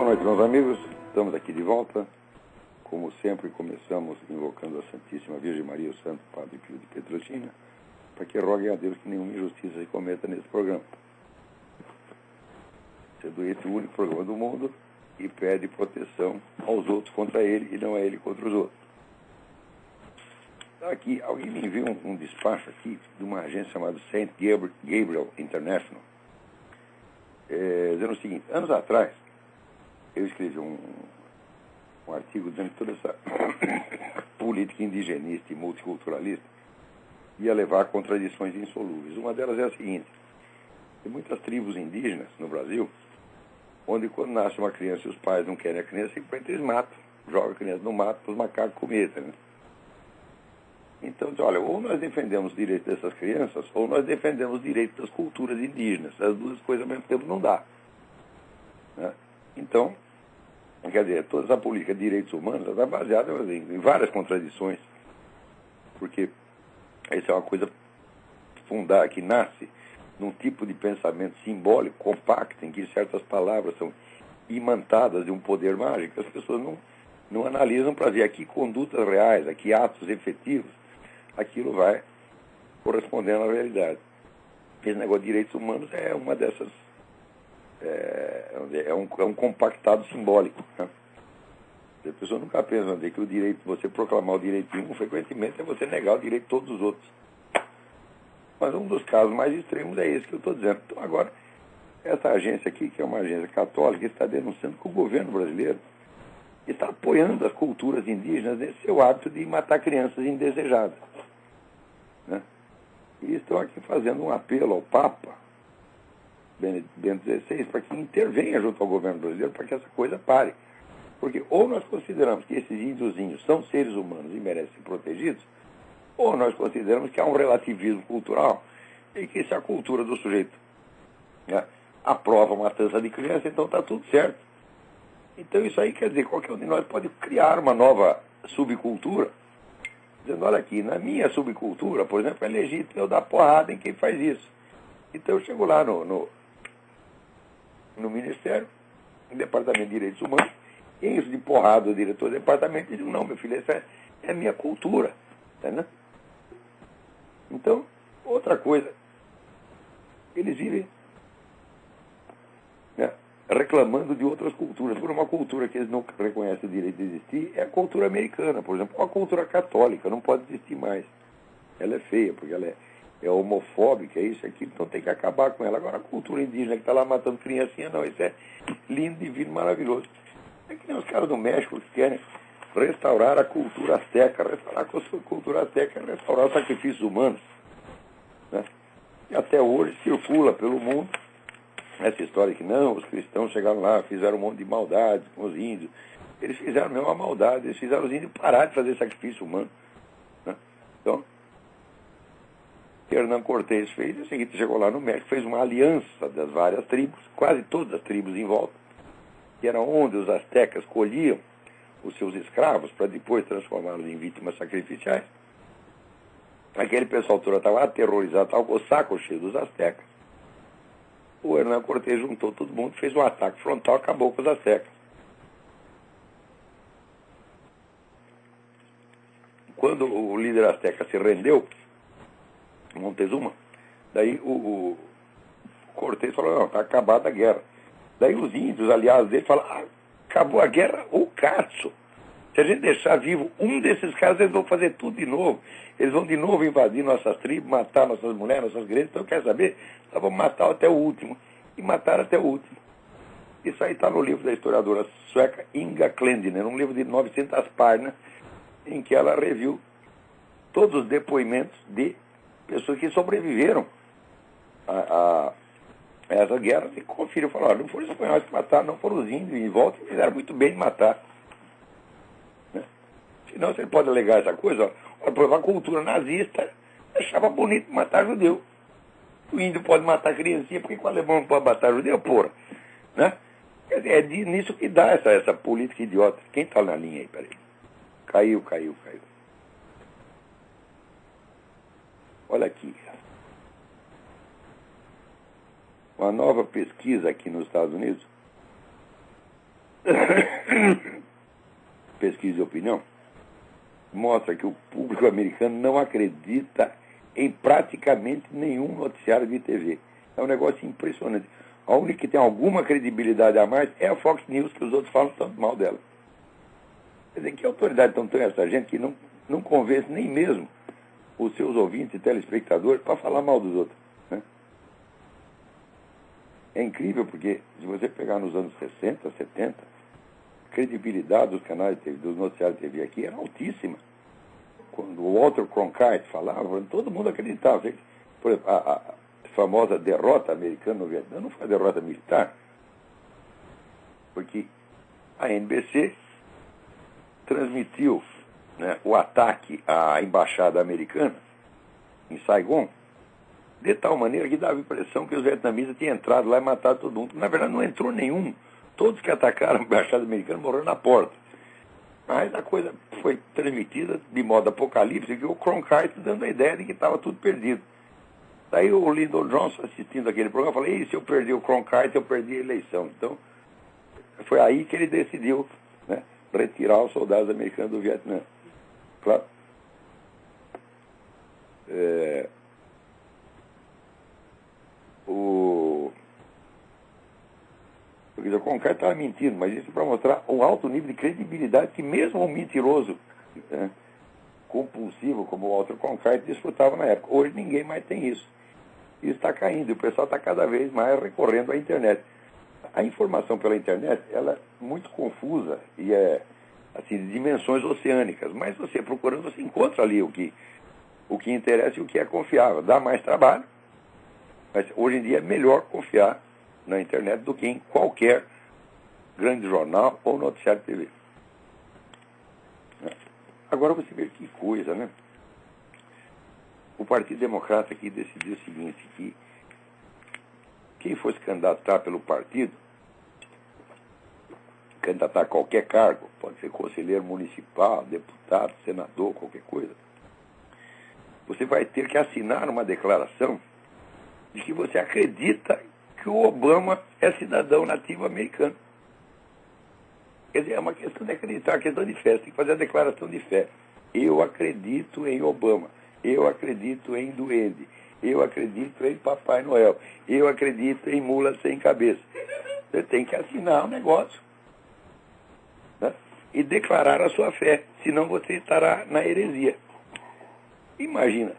noite, meus amigos. Estamos aqui de volta. Como sempre, começamos invocando a Santíssima Virgem Maria, o Santo Padre Pio de Pietrelcina, para que roguem a Deus que nenhuma injustiça se cometa nesse programa. Sendo esse o único programa do mundo e pede proteção aos outros contra ele e não a ele contra os outros. Aqui, alguém me enviou um despacho aqui de uma agência chamada St. Gabriel International, dizendo o seguinte: anos atrás, eu escrevi um artigo dizendo que toda essa política indigenista e multiculturalista ia levar a contradições insolúveis. Uma delas é a seguinte: tem muitas tribos indígenas no Brasil, onde quando nasce uma criança e os pais não querem a criança, simplesmente eles matam, jogam a criança no mato para os macacos comerem, né? Então, olha, ou nós defendemos os direitos dessas crianças, ou nós defendemos os direitos das culturas indígenas. As duas coisas ao mesmo tempo não dá, né? Então, quer dizer, toda essa política de direitos humanos está baseada em várias contradições, porque essa é uma coisa fundada, que nasce num tipo de pensamento simbólico, compacto, em que certas palavras são imantadas de um poder mágico. As pessoas não analisam para ver aqui condutas reais, aqui atos efetivos, aquilo vai correspondendo à realidade. Esse negócio de direitos humanos é uma dessas, é um compactado simbólico, né? As pessoas nunca pensam que o direito, você proclamar o direito de um, frequentemente é você negar o direito de todos os outros. Mas um dos casos mais extremos é esse que eu estou dizendo. Então, agora, essa agência aqui, que é uma agência católica, está denunciando que o governo brasileiro está apoiando as culturas indígenas nesse seu hábito de matar crianças indesejadas, né? E estão aqui fazendo um apelo ao Papa Bento XVI para que intervenha junto ao governo brasileiro para que essa coisa pare. Porque ou nós consideramos que esses índiozinhos são seres humanos e merecem ser protegidos, ou nós consideramos que há um relativismo cultural e que se a cultura do sujeito, né, aprova a matança de criança, então está tudo certo. Então isso aí quer dizer, qualquer um de nós pode criar uma nova subcultura, dizendo, olha aqui, na minha subcultura, por exemplo, é legítimo eu dar porrada em quem faz isso. Então eu chego lá no Ministério, no Departamento de Direitos Humanos, encho de porrada o diretor do departamento e digo, não, meu filho, essa é a minha cultura, né? Então, outra coisa, eles vivem, né, reclamando de outras culturas. Por uma cultura que eles não reconhecem o direito de existir, é a cultura americana, por exemplo, a cultura católica, não pode existir mais. Ela é feia, porque ela é homofóbica, isso e aquilo, então tem que acabar com ela. Agora, a cultura indígena que está lá matando criancinha, não, isso é lindo, divino, maravilhoso. É que nem os caras do México que querem restaurar a cultura azteca. Restaurar a cultura azteca é restaurar os sacrifícios humanos, né? E até hoje circula pelo mundo essa história que não, os cristãos chegaram lá, fizeram um monte de maldades com os índios. Eles fizeram mesmo uma maldade, eles fizeram os índios parar de fazer sacrifício humano, né? Então, Hernán Cortés fez o seguinte: chegou lá no México, fez uma aliança das várias tribos, quase todas as tribos em volta, que era onde os astecas colhiam os seus escravos para depois transformá-los em vítimas sacrificiais. Aquele pessoal todo estava aterrorizado, estava com o saco cheio dos astecas. O Hernán Cortés juntou todo mundo, fez um ataque frontal, acabou com os astecas. Quando o líder asteca se rendeu, Montezuma, daí o Cortés falou, não, está acabada a guerra. Daí os índios, aliados dele, falaram, acabou a guerra, o caso. Se a gente deixar vivo um desses caras, eles vão fazer tudo de novo. Eles vão de novo invadir nossas tribos, matar nossas mulheres, nossas crianças. Então, quer saber? Nós vamos matar até o último. E mataram até o último. Isso aí está no livro da historiadora sueca Inga Klendner, um livro de 900 páginas, em que ela reviu todos os depoimentos de pessoas que sobreviveram a essa guerra e conferiram, falaram, não foram os espanhóis que mataram, não foram os índios em volta, e fizeram muito bem de matar, né? Senão você pode alegar essa coisa, ó, por exemplo, a cultura nazista achava bonito matar judeu. O índio pode matar criancinha, porque o alemão não pode matar judeu, porra, né? Quer dizer, é nisso que dá essa política idiota. Quem está na linha aí, peraí? Caiu. Olha aqui. Uma nova pesquisa aqui nos Estados Unidos pesquisa de opinião mostra que o público americano não acredita em praticamente nenhum noticiário de TV. É um negócio impressionante. A única que tem alguma credibilidade a mais é a Fox News, que os outros falam tanto mal dela. Quer dizer, que autoridade então tem essa gente que não convence nem mesmo os seus ouvintes e telespectadores para falar mal dos outros, né? É incrível porque, se você pegar nos anos 60, 70, a credibilidade dos canais de TV, dos noticiários de TV aqui era altíssima. Quando o Walter Cronkite falava, todo mundo acreditava. Por exemplo, a famosa derrota americana no Vietnã não foi a derrota militar, porque a NBC transmitiu, né, o ataque à embaixada americana em Saigon de tal maneira que dava a impressão que os vietnamitas tinham entrado lá e matado todo mundo. Na verdade, não entrou nenhum. Todos que atacaram a embaixada americana morreram na porta. Mas a coisa foi transmitida de modo apocalíptico, e o Cronkite dando a ideia de que estava tudo perdido. Daí o Lyndon Johnson, assistindo aquele programa, falou: "Ei, se eu perdi o Cronkite, eu perdi a eleição." Então, foi aí que ele decidiu, né, retirar os soldados americanos do Vietnã. Claro. O Cronkite estava mentindo, mas isso é para mostrar um alto nível de credibilidade que mesmo um mentiroso, né, compulsivo como o Walter Cronkite desfrutava na época. Hoje ninguém mais tem isso. Isso está caindo e o pessoal está cada vez mais recorrendo à internet. A informação pela internet, ela é muito confusa e é assim, de dimensões oceânicas, mas você procurando, você encontra ali o que interessa e o que é confiável. Dá mais trabalho, mas hoje em dia é melhor confiar na internet do que em qualquer grande jornal ou noticiário de TV. Agora você vê que coisa, né? O Partido Democrata aqui decidiu o seguinte, que quem fosse candidatar pelo partido, candidatar a qualquer cargo, pode ser conselheiro municipal, deputado, senador, qualquer coisa, você vai ter que assinar uma declaração de que você acredita que o Obama é cidadão nativo americano. Quer dizer, é uma questão de acreditar, é uma questão de fé. Você tem que fazer a declaração de fé. Eu acredito em Obama. Eu acredito em duende. Eu acredito em Papai Noel. Eu acredito em mula sem cabeça. Você tem que assinar o negócio, né, e declarar a sua fé. Senão você estará na heresia. Imagina,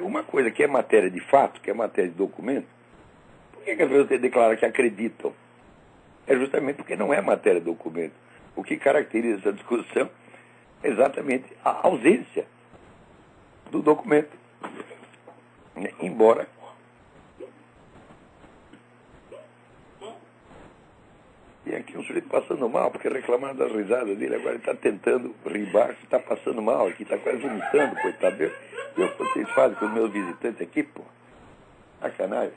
uma coisa que é matéria de fato, que é matéria de documento, por que as pessoas declaram que acreditam? É justamente porque não é matéria de documento. O que caracteriza essa discussão é exatamente a ausência do documento. Embora e aqui um sujeito passando mal, porque reclamaram das risadas dele, agora ele está tentando rir baixo, está passando mal aqui, está quase vomitando, coitado. Eu que vocês fazem com os meus visitantes aqui, pô. Sacanagem.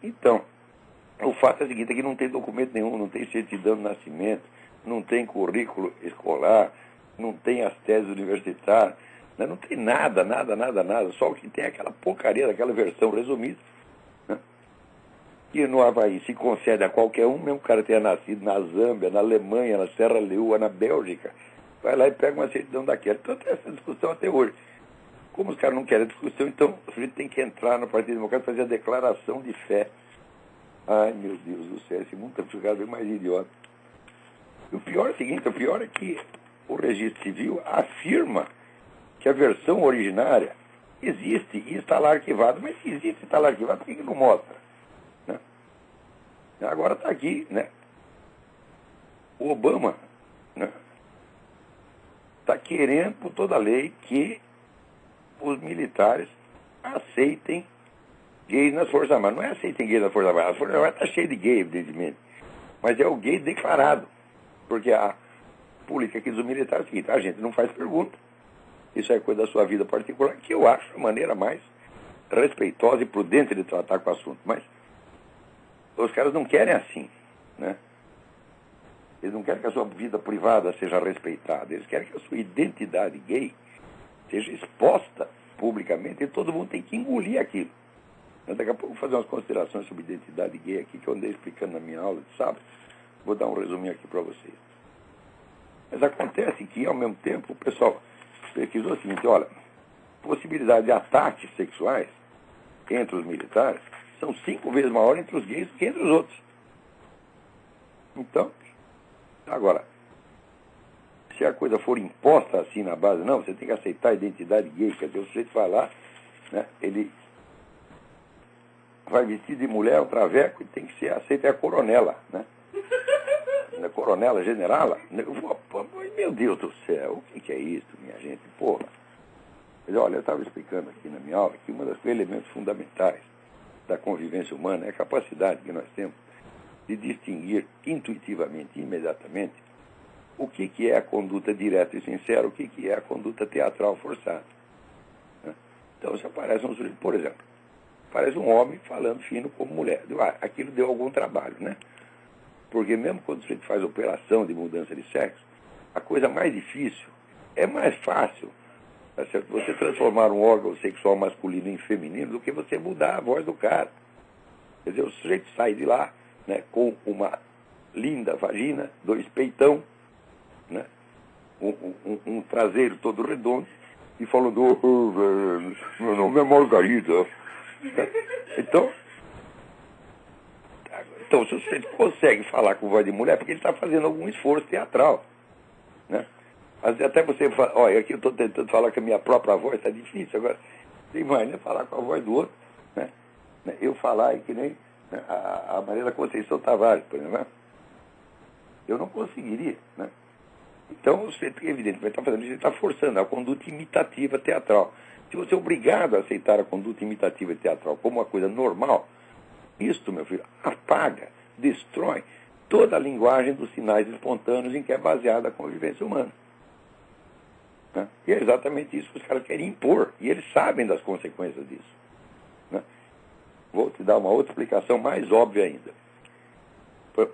Então, o fato é o seguinte, é que não tem documento nenhum, não tem certidão de nascimento, não tem currículo escolar, não tem as teses universitárias, né? Não tem nada, só o que tem é aquela porcaria daquela versão resumida, né? Que no Havaí se concede a qualquer um, mesmo o cara tenha nascido na Zâmbia, na Alemanha, na Serra Leoa, na Bélgica, vai lá e pega uma certidão daquela. Então tem essa discussão até hoje. Como os caras não querem discussão, então o sujeito tem que entrar no Partido Democrático e fazer a declaração de fé. Ai, meu Deus do céu, esse mundo está ficando bem mais idiota. E o pior é o seguinte, o pior é que o registro civil afirma que a versão originária existe e está lá arquivada. Mas se existe e está lá arquivado, por que não mostra? Né? Agora está aqui, né? O Obama, né, está querendo, por toda a lei, que os militares aceitem gays nas Forças Armadas. Não é aceitem gays nas Forças Armadas. A Força Armada está cheia de gay, evidentemente. Mas é o gay declarado. Porque a política aqui dos militares é o seguinte: a gente não faz pergunta. Isso é coisa da sua vida particular, que eu acho a maneira mais respeitosa e prudente de tratar com o assunto. Mas os caras não querem assim, né? Eles não querem que a sua vida privada seja respeitada. Eles querem que a sua identidade gay seja exposta publicamente e todo mundo tem que engolir aquilo. Mas daqui a pouco eu vou fazer umas considerações sobre identidade gay aqui, que eu andei explicando na minha aula de sábado. Vou dar um resuminho aqui para vocês. Mas acontece que, ao mesmo tempo, o pessoal pesquisou o seguinte, olha, possibilidade de ataques sexuais entre os militares são 5 vezes maior entre os gays do que entre os outros. Então, agora, se a coisa for imposta assim na base, não, você tem que aceitar a identidade gay, quer dizer, o sujeito vai lá, né, ele vai vestido de mulher, um traveco, e tem que ser aceita é a coronela, né? Coronela, generala. Meu Deus do céu, o que é isso, minha gente? Porra. Mas, olha, eu estava explicando aqui na minha aula que um dos elementos fundamentais da convivência humana é a capacidade que nós temos de distinguir intuitivamente, imediatamente, o que é a conduta direta e sincera, o que é a conduta teatral forçada. Então, se aparece um sujeito, por exemplo, parece um homem falando fino como mulher. Aquilo deu algum trabalho, né? Porque mesmo quando o sujeito faz operação de mudança de sexo, a coisa mais difícil, é mais fácil, tá certo? Você transformar um órgão sexual masculino em feminino do que você mudar a voz do cara. Quer dizer, o sujeito sai de lá, né, com uma linda vagina, 2 peitão, né, um traseiro todo redondo, e falando, meu nome é Margarida. Então, se você consegue falar com voz de mulher, é porque ele está fazendo algum esforço teatral, né? Até você fala, olha, aqui eu estou tentando falar com a minha própria voz, está difícil. Agora, você imagina falar com a voz do outro, né? Eu falar que nem, né, a Maria Conceição Tavares, por exemplo, né? Eu não conseguiria, né? Então, você, evidentemente, está fazendo isso, está forçando a conduta imitativa teatral. Se você é obrigado a aceitar a conduta imitativa teatral como uma coisa normal, isto, meu filho, apaga, destrói toda a linguagem dos sinais espontâneos em que é baseada a convivência humana. Né? E é exatamente isso que os caras querem impor, e eles sabem das consequências disso. Né? Vou te dar uma outra explicação mais óbvia ainda.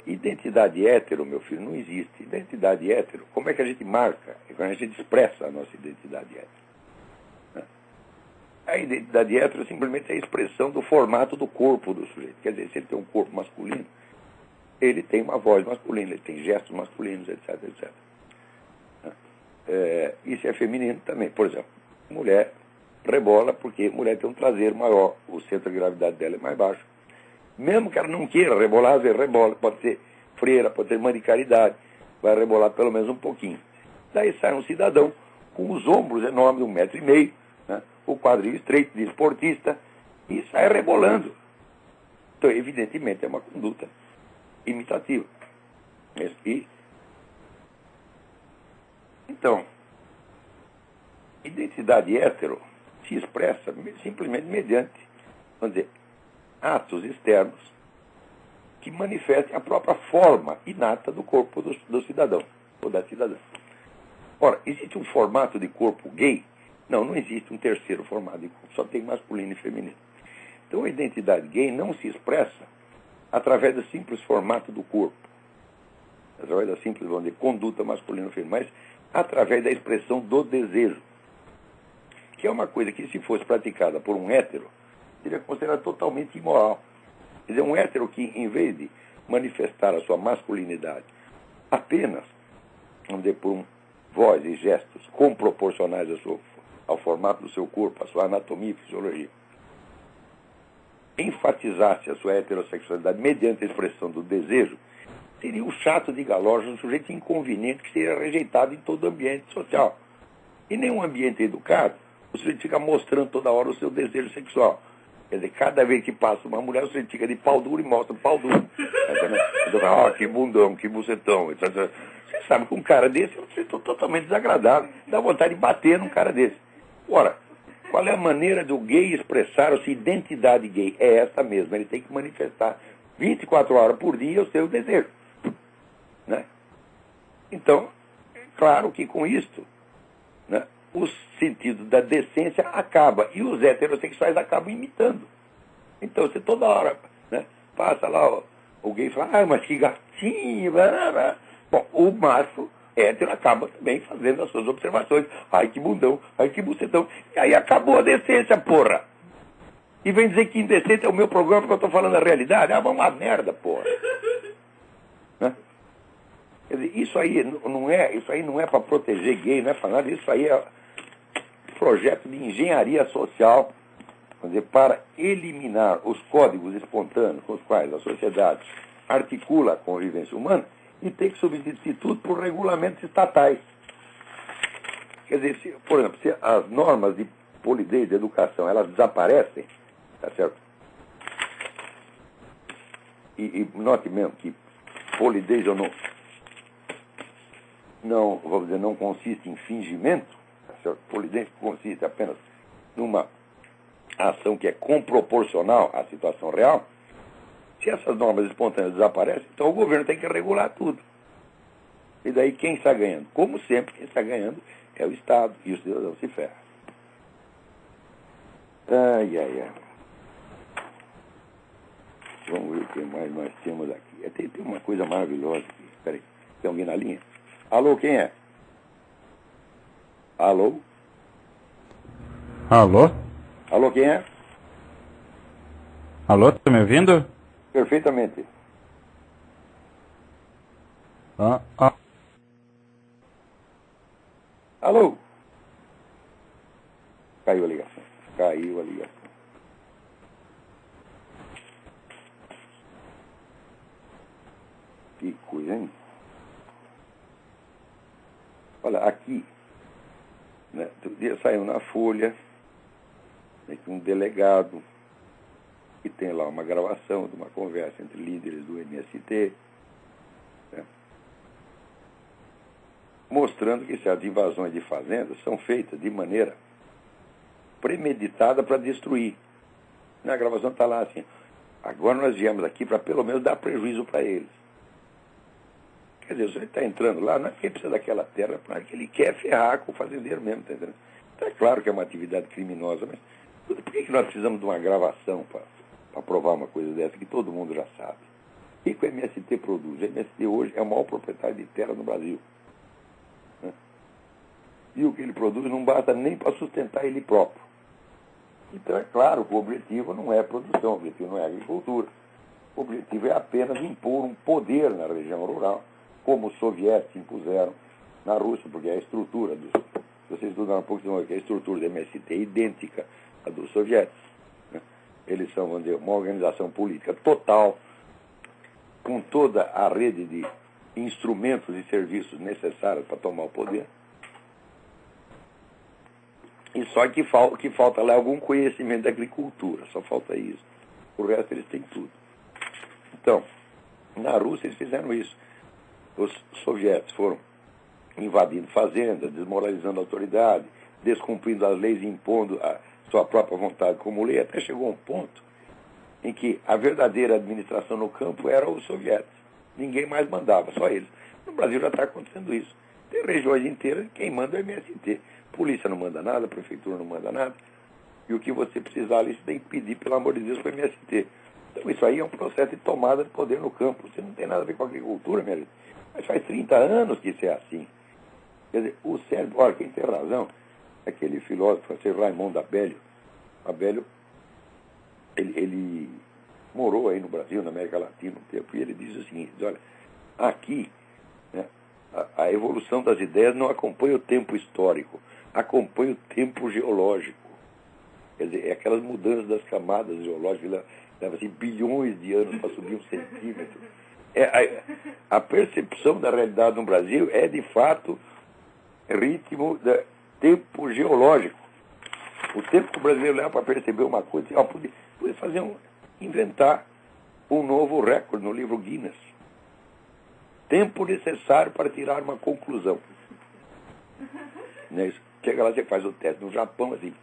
Identidade hétero, meu filho, não existe. Identidade hétero, como é que a gente marca? É quando a gente expressa a nossa identidade hétero. A identidade hétero simplesmente é a expressão do formato do corpo do sujeito. Quer dizer, se ele tem um corpo masculino, ele tem uma voz masculina, ele tem gestos masculinos, etc, etc. E se é feminino também. Por exemplo, mulher rebola porque mulher tem um traseiro maior, o centro de gravidade dela é mais baixo. Mesmo que ela não queira rebolar, às vezes rebola, pode ser freira, pode ser mãe de caridade, vai rebolar pelo menos um pouquinho. Daí sai um cidadão com os ombros enormes, de 1,5 m, né? O quadril estreito de esportista, e sai rebolando. Então, evidentemente, é uma conduta imitativa. Então, identidade hétero se expressa simplesmente mediante, vamos dizer, atos externos que manifestem a própria forma inata do corpo do cidadão, ou da cidadã. Ora, existe um formato de corpo gay? Não existe um terceiro formato de corpo, só tem masculino e feminino. Então a identidade gay não se expressa através do simples formato do corpo, através da simples, vamos dizer, conduta masculina e feminina, mas através da expressão do desejo, que é uma coisa que, se fosse praticada por um hétero, seria considerada totalmente imoral. Quer dizer, um hétero que, em vez de manifestar a sua masculinidade apenas, vamos dizer, por voz e gestos comproporcionais ao formato do seu corpo, à sua anatomia e fisiologia, enfatizasse a sua heterossexualidade mediante a expressão do desejo, seria um chato de galocha, um sujeito inconveniente que seria rejeitado em todo ambiente social. Em nenhum ambiente educado, o sujeito fica mostrando toda hora o seu desejo sexual. Quer dizer, cada vez que passa uma mulher, o sujeito fica de pau duro e mostra o pau duro. Então, que bundão, que bucetão, etc. Você sabe que um cara desse é um sujeito totalmente desagradável. Dá vontade de bater num cara desse. Ora, qual é a maneira do gay expressar a sua identidade gay? É essa mesma. Ele tem que manifestar 24 horas por dia o seu desejo. Né? Então, claro que com isto, né, o sentido da decência acaba, e os heterossexuais acabam imitando. Então, você toda hora, né, passa lá, o gay fala, mas que gatinho, blá, blá, blá. Bom, o macho hétero acaba também fazendo as suas observações, ai que bundão, ai que bucetão, e aí acabou a decência, porra. E vem dizer que indecente é o meu programa porque eu estou falando a realidade. Ah, vamos a merda, porra. Né? Quer dizer, isso aí não é para proteger gay, não é para nada. Isso aí é projeto de engenharia social, quer dizer, para eliminar os códigos espontâneos com os quais a sociedade articula a convivência humana e tem que substituir tudo por regulamentos estatais. Quer dizer, por exemplo, se as normas de polidez de educação elas desaparecem, tá certo? E note mesmo que polidez ou não, vamos dizer, não consiste em fingimento, tá certo? Polidez consiste apenas numa ação que é comproporcional à situação real. Se essas normas espontâneas desaparecem, então o governo tem que regular tudo. E daí quem está ganhando? Como sempre, quem está ganhando é o Estado, e o cidadão se ferra. Ai, ai, ai. Vamos ver o que mais nós temos aqui. Tem uma coisa maravilhosa aqui. Espera aí, tem alguém na linha? Alô, quem é? Alô? Alô? Alô, quem é? Alô, tá me ouvindo? Perfeitamente. Alô? Caiu a ligação. Caiu a ligação. Que coisa, hein? Olha, aqui, né, outro dia saiu na Folha, né, que um delegado que tem lá uma gravação de uma conversa entre líderes do MST, né, mostrando que certas invasões de fazendas são feitas de maneira premeditada para destruir. Na gravação está lá assim, agora nós viemos aqui para pelo menos dar prejuízo para eles. Quer dizer, o senhor está entrando lá, não é porque ele precisa daquela terra, é que ele quer ferrar com o fazendeiro mesmo, está entendendo? Então é claro que é uma atividade criminosa, mas por que nós precisamos de uma gravação para provar uma coisa dessa que todo mundo já sabe? O que o MST produz? O MST hoje é o maior proprietário de terra no Brasil. Né? E o que ele produz não basta nem para sustentar ele próprio. Então é claro que o objetivo não é produção, o objetivo não é agricultura. O objetivo é apenas impor um poder na região rural, como os soviéticos impuseram na Rússia, porque a estrutura dos... Se vocês estudaram um pouco, vocês vão ver que a estrutura do MST é idêntica à dos soviéticos. Né? Eles são, vamos dizer, uma organização política total, com toda a rede de instrumentos e serviços necessários para tomar o poder. E só que falta lá algum conhecimento da agricultura, só falta isso. O resto eles têm tudo. Então, na Rússia eles fizeram isso. Os soviéticos foram invadindo fazendas, desmoralizando a autoridade, descumprindo as leis e impondo a sua própria vontade como lei, até chegou a um ponto em que a verdadeira administração no campo era os soviéticos. Ninguém mais mandava, só eles. No Brasil já está acontecendo isso. Tem regiões inteiras, quem manda é o MST. Polícia não manda nada, prefeitura não manda nada. E o que você precisar ali, você tem que pedir, pelo amor de Deus, para o MST. Então isso aí é um processo de tomada de poder no campo. Você não tem nada a ver com a agricultura, minha gente. Mas faz 30 anos que isso é assim. Quer dizer, o cérebro, olha, quem tem razão, aquele filósofo francês Raymond Abelio. Abelio, ele morou aí no Brasil, na América Latina, um tempo, e ele diz o seguinte, olha, aqui, né, a evolução das ideias não acompanha o tempo histórico, acompanha o tempo geológico. Quer dizer, é aquelas mudanças das camadas geológicas, leva assim, bilhões de anos para subir 1 centímetro. A percepção da realidade no Brasil é, de fato, ritmo de tempo geológico. O tempo que o brasileiro leva para perceber uma coisa, podia inventar um novo recorde no livro Guinness. Tempo necessário para tirar uma conclusão. Né? Chega lá, você faz o teste no Japão, assim,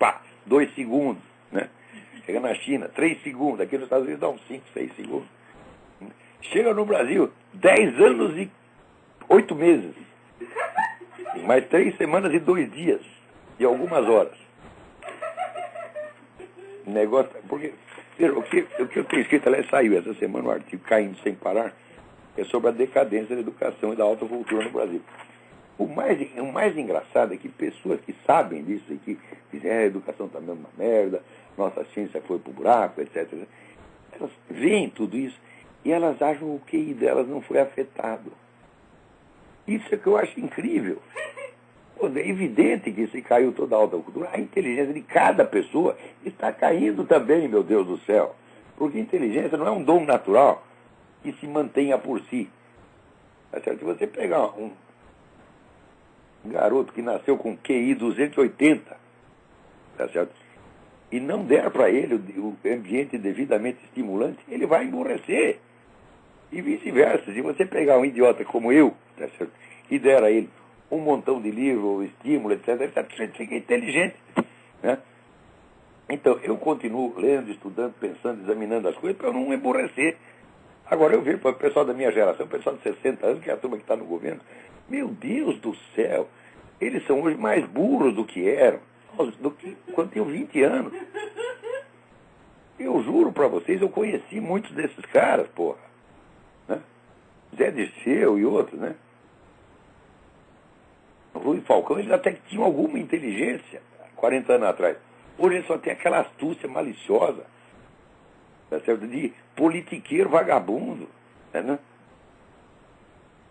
2 segundos. Né? Chega na China, 3 segundos. Aqui nos Estados Unidos dá uns 5, 6 segundos. Chega no Brasil, 10 anos e 8 meses. Mais 3 semanas e 2 dias. E algumas horas. Negócio. Porque o que eu tenho escrito, ela saiu essa semana, um artigo Caindo Sem Parar, é sobre a decadência da educação e da alta cultura no Brasil. O mais engraçado é que pessoas que sabem disso e que dizem a educação está mesmo uma merda, nossa ciência foi para o buraco, etc. Elas veem tudo isso e elas acham que o QI delas não foi afetado. Isso é que eu acho incrível. Pô, é evidente que se caiu toda a alta cultura, a inteligência de cada pessoa está caindo também, meu Deus do céu. Porque inteligência não é um dom natural que se mantenha por si. Tá certo? Se você pegar um garoto que nasceu com QI 280, tá certo? E não der para ele o ambiente devidamente estimulante, ele vai emburrecer. E vice-versa. Se você pegar um idiota como eu, tá certo? E der a ele um montão de livro, estímulo, etc., ele fica inteligente. Né? Então, eu continuo lendo, estudando, pensando, examinando as coisas para eu não emburrecer. Agora, eu vejo para o pessoal da minha geração, o pessoal de 60 anos, que é a turma que está no governo, meu Deus do céu, eles são hoje mais burros do que eram, do que quando tinham 20 anos. Eu juro para vocês, eu conheci muitos desses caras, porra. Né? Zé Dirceu e outros, né? Rui Falcão, eles até que tinham alguma inteligência 40 anos atrás. Hoje eles só tem aquela astúcia maliciosa, tá certo? De politiqueiro vagabundo. Né?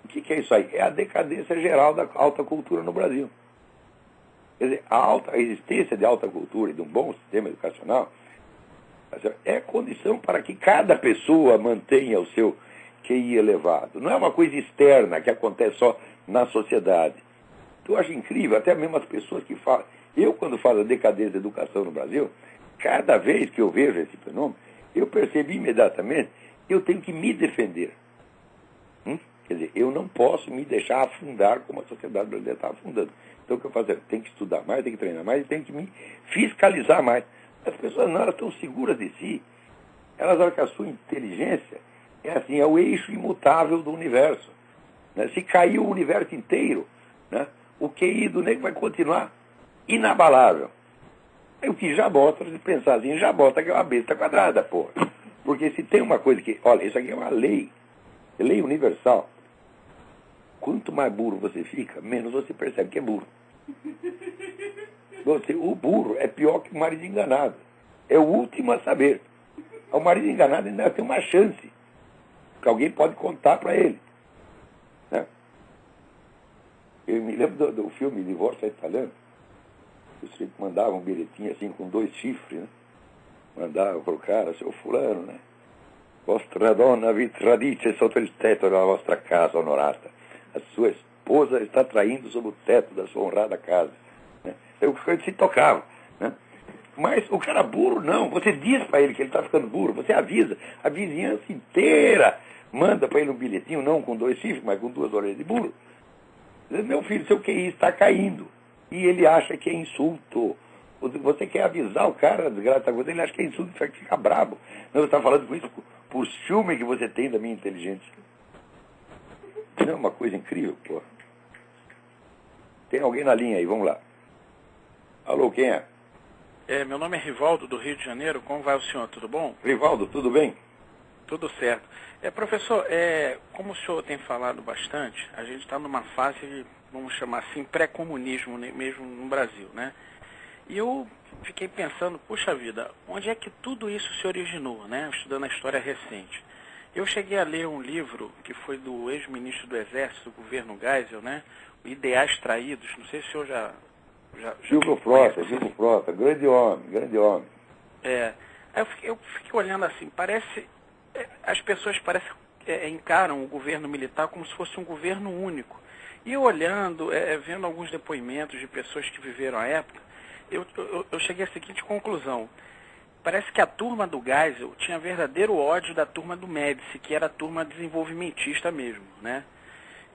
O que é isso aí? É a decadência geral da alta cultura no Brasil. Quer dizer, a existência de alta cultura e de um bom sistema educacional, tá certo? É condição para que cada pessoa mantenha o seu QI elevado. Não é uma coisa externa que acontece só na sociedade. Eu acho incrível, até mesmo as pessoas que falam. Eu, quando falo da decadência da educação no Brasil, cada vez que eu vejo esse fenômeno, eu percebi imediatamente que eu tenho que me defender. Quer dizer, eu não posso me deixar afundar como a sociedade brasileira está afundando. Então, o que eu faço? Eu tenho que estudar mais, tenho que treinar mais, e tenho que me fiscalizar mais. As pessoas não, elas estão seguras de si. Elas acham que a sua inteligência é assim, é o eixo imutável do universo. Né? Se cair o universo inteiro, né? O QI do nego vai continuar inabalável. Aí o que já bota, se pensar assim, já bota que é uma besta quadrada, porra. Porque se tem uma coisa que, olha, isso aqui é uma lei, lei universal. Quanto mais burro você fica, menos você percebe que é burro. O burro é pior que o marido enganado. É o último a saber. O marido enganado ainda tem uma chance, que alguém pode contar para ele. Né? Eu me lembro do filme Divórcio Italiano. O sujeito mandava um bilhetinho assim com 2 chifres, né? Mandava pro cara, seu fulano, né? Vostra donna vi tradisce sotto il tetto della vostra casa onorata. A sua esposa está traindo sob o teto da sua honrada casa. Né? Eu se tocava. Né? Mas o cara burro não. Você diz para ele que ele está ficando burro. Você avisa. A vizinhança inteira manda para ele um bilhetinho, não com 2 chifres, mas com 2 orelhas de burro. Meu filho, seu QI está caindo. E ele acha que é insulto. Você quer avisar o cara, desgraça, ele acha que é insulto, ele fica brabo. Não, você está falando com isso por ciúme que você tem da minha inteligência. Não é uma coisa incrível, pô. Tem alguém na linha aí, vamos lá. Alô, quem é? Meu nome é Rivaldo, do Rio de Janeiro. Como vai o senhor? Tudo bom? Rivaldo, tudo bem? Tudo certo. Professor, como o senhor tem falado bastante, a gente está numa fase, vamos chamar assim, pré-comunismo mesmo no Brasil, né? E eu fiquei pensando, puxa vida, onde é que tudo isso se originou, né? Estudando a história recente. Eu cheguei a ler um livro que foi do ex-ministro do Exército, do governo Geisel, né? Ideais Traídos. Não sei se o senhor já Silvio Frota, grande homem, grande homem. Eu fiquei olhando assim, as pessoas encaram o governo militar como se fosse um governo único. E eu olhando, vendo alguns depoimentos de pessoas que viveram a época, eu cheguei à seguinte conclusão. Parece que a turma do Geisel tinha verdadeiro ódio da turma do Médici, que era a turma desenvolvimentista mesmo, né?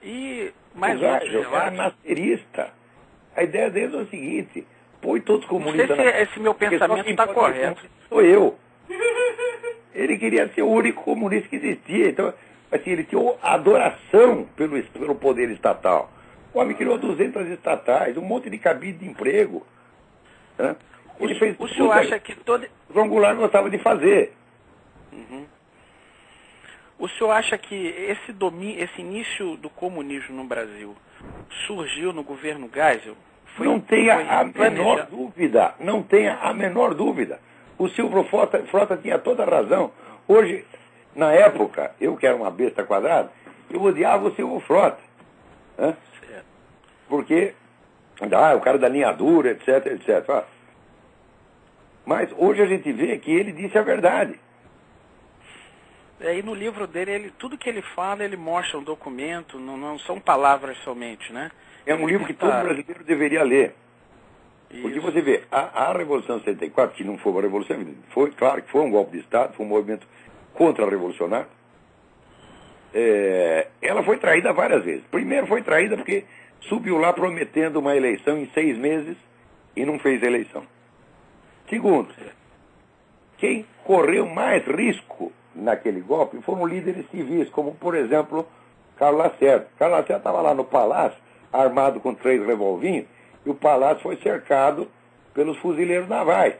E mais outros relatos. Era nascerista. A ideia deles é o seguinte, põe todos os comunistas... Não sei se esse meu pensamento está correto. Sou eu. Ele queria ser o único comunista que existia. Então, assim, ele tinha adoração pelo poder estatal. O homem criou 200 estatais, um monte de cabide de emprego. Né? Ele fez o senhor acha que todo... O João Goulart gostava de fazer. Uhum. O senhor acha que esse início do comunismo no Brasil surgiu no governo Geisel? Não tenha a menor dúvida. Não tenha a menor dúvida. O Silvio Frota tinha toda a razão. Hoje, na época, eu que era uma besta quadrada, eu odiava o Silvio Frota. Né? Porque, o cara da linha dura, etc, etc. Mas hoje a gente vê que ele disse a verdade. E no livro dele, tudo que ele fala, ele mostra um documento, não são palavras somente, né? É um livro que todo brasileiro deveria ler. Isso. Porque você vê, a Revolução de 64, que não foi uma revolução, foi, claro que foi um golpe de Estado, foi um movimento contra-revolucionário, ela foi traída várias vezes. Primeiro foi traída porque subiu lá prometendo uma eleição em 6 meses e não fez eleição. Segundo, quem correu mais risco naquele golpe foram líderes civis, como, por exemplo, Carlos Lacerda. Carlos Lacerda estava lá no palácio, armado com 3 revolvinhos, e o palácio foi cercado pelos fuzileiros navais.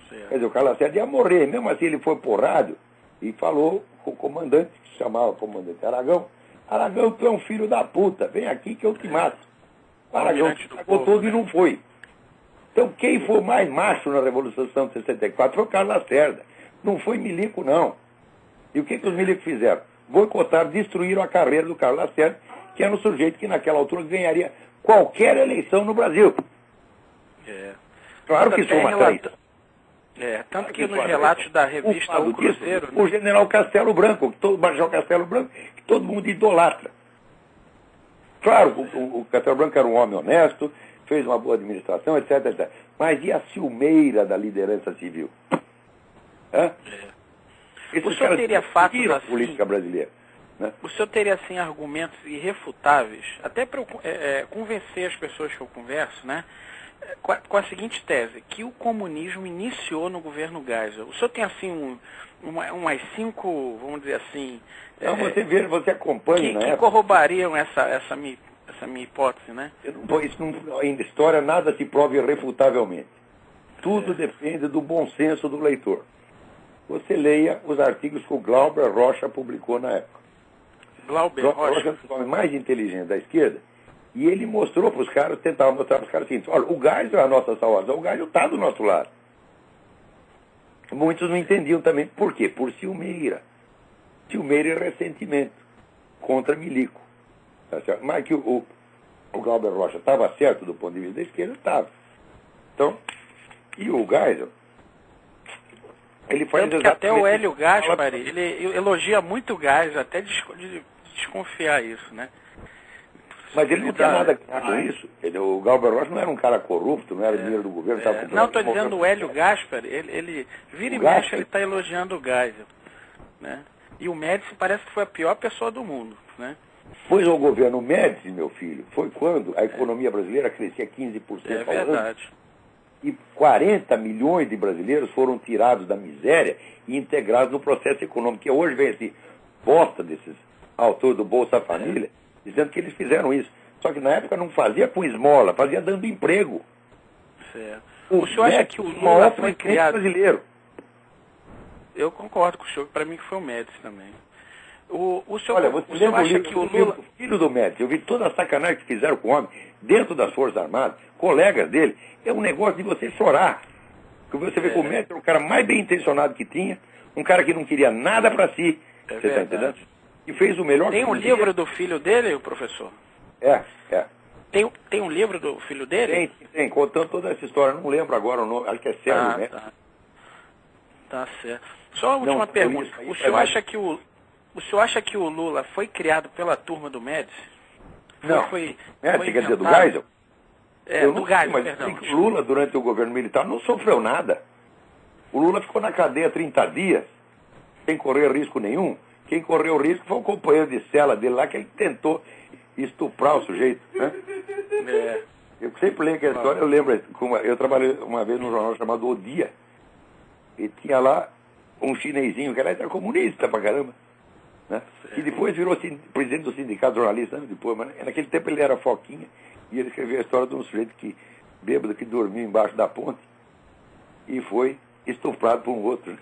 Certo. Quer dizer, o Carlos Lacerda ia morrer. Mesmo assim, ele foi por rádio e falou com o comandante, que se chamava comandante Aragão: Aragão, tu é um filho da puta, vem aqui que eu te mato. O Aragão ficou todo e não foi. Então, quem foi mais macho na Revolução de 64 foi o Carlos Lacerda. Não foi milico, não. E o que os milicos fizeram? Boicotaram, destruíram a carreira do Carlos Lacerda, que era um sujeito que naquela altura ganharia qualquer eleição no Brasil. Claro que isso é uma traição. Tanto que nos relatos da revista O Cruzeiro... O general Castelo Branco, o Major Castelo Branco, que todo mundo idolatra. Claro, o Castelo Branco era um homem honesto, fez uma boa administração, etc, etc. Mas e a ciumeira da liderança civil? O senhor teria fatos assim, a política brasileira, né? O senhor teria, assim, argumentos irrefutáveis, até para convencer as pessoas que eu converso, né? Com a seguinte tese, que o comunismo iniciou no governo Geisel. O senhor tem, assim, umas 5, vamos dizer assim... Então, você acompanha, que corrobariam essa minha hipótese, né? Em história nada se prova irrefutavelmente. Tudo depende do bom senso do leitor. Você leia os artigos que o Glauber Rocha publicou na época. Glauber Rocha é o homem mais inteligente da esquerda, e ele mostrou para os caras, tentava mostrar para os caras o seguinte: olha, o Geisel é a nossa salvação, o Geisel está do nosso lado. Muitos não entendiam também. Por quê? Por ciumeira. Ciumeira e ressentimento contra milico. Tá certo? Mas que o Glauber Rocha estava certo do ponto de vista da esquerda, estava. Então, e o Geisel, ele faz que até o Hélio Gaspari, ele elogia muito o Geisel, até de desconfiar isso, né? Mas ele não tinha nada a ver com isso. O Glauber Rocha não era um cara corrupto, não era dinheiro do governo. Não, estou dizendo o Hélio Gaspari, ele vira e mexe, ele está elogiando o Geisel, né? E o Médici parece que foi a pior pessoa do mundo, né? Pois o governo Médici, meu filho, foi quando a economia brasileira crescia 15% ao ano. Verdade. E 40 milhões de brasileiros foram tirados da miséria e integrados no processo econômico. Que hoje vem esse bosta desses autores do Bolsa Família, dizendo que eles fizeram isso. Só que na época não fazia com esmola, fazia dando emprego. Certo. O senhor acha que o Lula foi criado... brasileiro? Eu concordo com o senhor, para mim que foi o Médici também. O senhor, olha, você lembra acha que o Lula... O filho do Médici, eu vi toda a sacanagem que fizeram com o homem dentro das Forças Armadas, colegas dele, é um negócio de você chorar. Porque você vê que o Médici era o cara mais bem intencionado que tinha, um cara que não queria nada para si, você está entendendo? E fez o melhor que podia. Tem um livro do filho dele, professor? Tem um livro do filho dele? Tem, contando toda essa história. Não lembro agora o nome, acho que é Sérgio, né? Tá certo. Só a última pergunta. O senhor acha que o Lula foi criado pela turma do Médici? Não. Médici quer dizer do Geisel? Do Geisel, perdão. O Lula, durante o governo militar, não sofreu nada. O Lula ficou na cadeia 30 dias, sem correr risco nenhum. Quem correu risco foi o companheiro de cela dele lá, que ele tentou estuprar o sujeito, né? Eu sempre leio aquela história, eu lembro, eu trabalhei uma vez num jornal chamado O Dia, e tinha lá um chinesinho, que era comunista pra caramba, né? E depois virou presidente do sindicato jornalista, anos depois, mas naquele tempo ele era foquinha, e ele escreveu a história de um sujeito bêbado que dormiu embaixo da ponte e foi estuprado por um outro, né?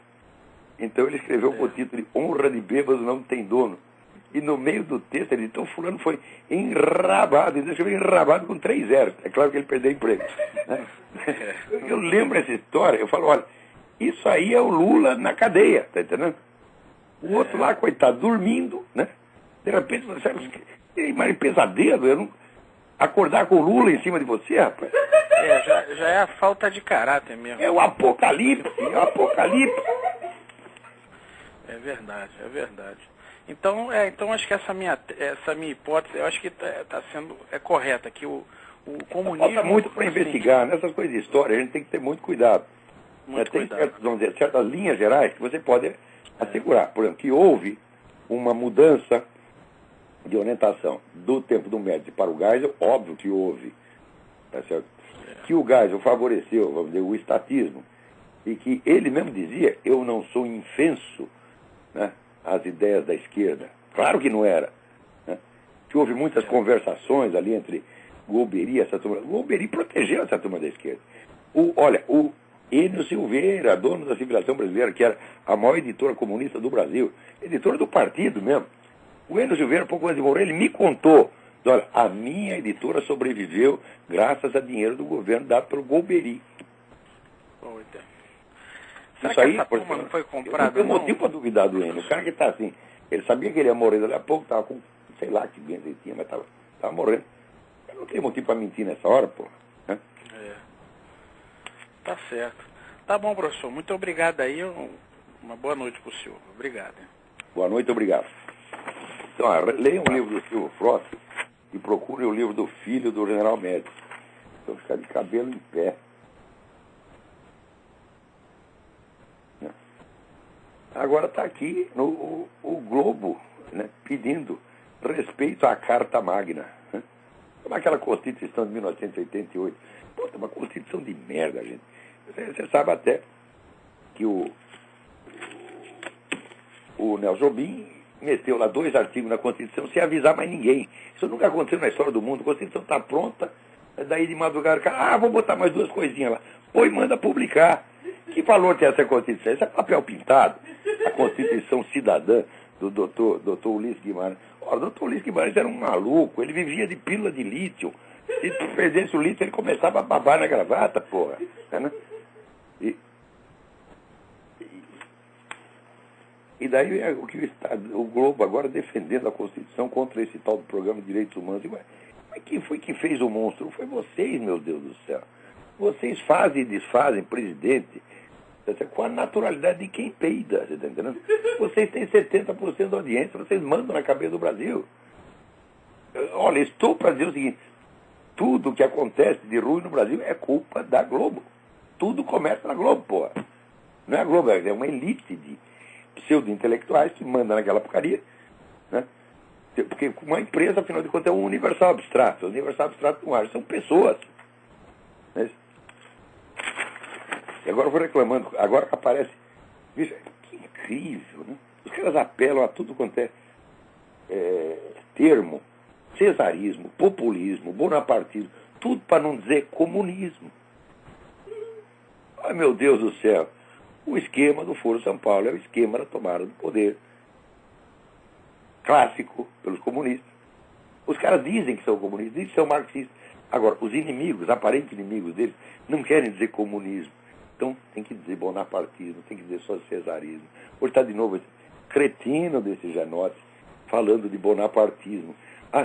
Então ele escreveu com o título de Honra de Bêbado Não Tem Dono. E no meio do texto ele disse: então fulano foi enrabado. Ele escreveu enrabado com 3 zeros. É claro que ele perdeu emprego, né? Eu lembro essa história. Eu falo, olha, Isso aí é o Lula na cadeia, tá entendendo? O outro lá, coitado, dormindo, né? De repente, você imagina pesadelo, eu não... acordar com o Lula em cima de você, rapaz. Já é a falta de caráter mesmo. É o apocalipse, é o apocalipse. É verdade, é verdade. Então acho que essa minha hipótese, eu acho que está sendo correta, que o comunismo... Falta muito para investigar, nessas coisas de história, a gente tem que ter muito cuidado. Muito tem cuidado. certas, vamos dizer, certas linhas gerais que você pode assegurar. Por exemplo, que houve uma mudança de orientação do tempo do Médici para o Geisel, óbvio que houve, tá certo? Que o Geisel favoreceu, vamos dizer, o estatismo, e que ele mesmo dizia, eu não sou infenso, né, às ideias da esquerda. Claro que não era. Né? Que houve muitas conversações ali entre Golbery e essa turma. Golbery protegeu essa turma da esquerda. O Enio Silveira, dono da Civilização Brasileira, que era a maior editora comunista do Brasil, editora do partido mesmo. O Enio Silveira, pouco antes de morrer, ele me contou, olha, a minha editora sobreviveu graças a dinheiro do governo dado pelo Golbery. Será isso que aí, essa turma não foi comprada? Não tem motivo para duvidar do Enio. O cara que está assim, ele sabia que ele ia morrer daqui a pouco, estava com, sei lá que doença ele tinha, mas estava morrendo. Eu não tenho motivo para mentir nessa hora, pô. Né? Tá certo. Tá bom, professor. Muito obrigado aí. Uma boa noite para o senhor. Obrigado. Boa noite, obrigado. Então, leia um livro do Silvio Frost e procure o livro do filho do General Médici. Então, ficar de cabelo em pé. Agora está aqui o Globo, né, pedindo respeito à Carta Magna. Né? Como aquela Constituição de 1988. Puta, uma Constituição de merda, gente. Você sabe até que o Nelson Jobim meteu lá 2 artigos na Constituição sem avisar mais ninguém. Isso nunca aconteceu na história do mundo. A Constituição está pronta, daí de madrugada, cara, vou botar mais 2 coisinhas lá. Põe e manda publicar. Que valor tem essa Constituição? Isso é papel pintado. A Constituição Cidadã do doutor Ulisses Guimarães. O doutor Ulisses Guimarães era um maluco, ele vivia de pílula de lítio. Se perdesse o lítio, ele começava a babar na gravata, porra. Né? E daí o que o Globo agora defendendo a Constituição contra esse tal do Programa de Direitos Humanos. Mas quem foi que fez o monstro? Foi vocês, meu Deus do céu. Vocês fazem e desfazem presidente com a naturalidade de quem peida, você está entendendo? Vocês têm 70% da audiência, vocês mandam na cabeça do Brasil. Olha, estou para dizer o seguinte, tudo que acontece de ruim no Brasil é culpa da Globo. Tudo começa na Globo, porra. Não é a Globo, é uma elite de pseudo-intelectuais que manda naquela porcaria, né? Porque uma empresa, afinal de contas, é um universal abstrato. O universal abstrato não age, são pessoas. Né? E agora eu vou reclamando, agora aparece, veja, que incrível, né? Os caras apelam a tudo quanto é termo, cesarismo, populismo, bonapartismo, tudo para não dizer comunismo. Ai, meu Deus do céu, o esquema do Foro São Paulo é o esquema da tomada do poder clássico pelos comunistas. Os caras dizem que são comunistas, dizem que são marxistas. Agora, os inimigos, aparentes inimigos deles, não querem dizer comunismo. Então, tem que dizer bonapartismo, tem que dizer só cesarismo. Hoje está de novo esse cretino desse Janotti falando de bonapartismo.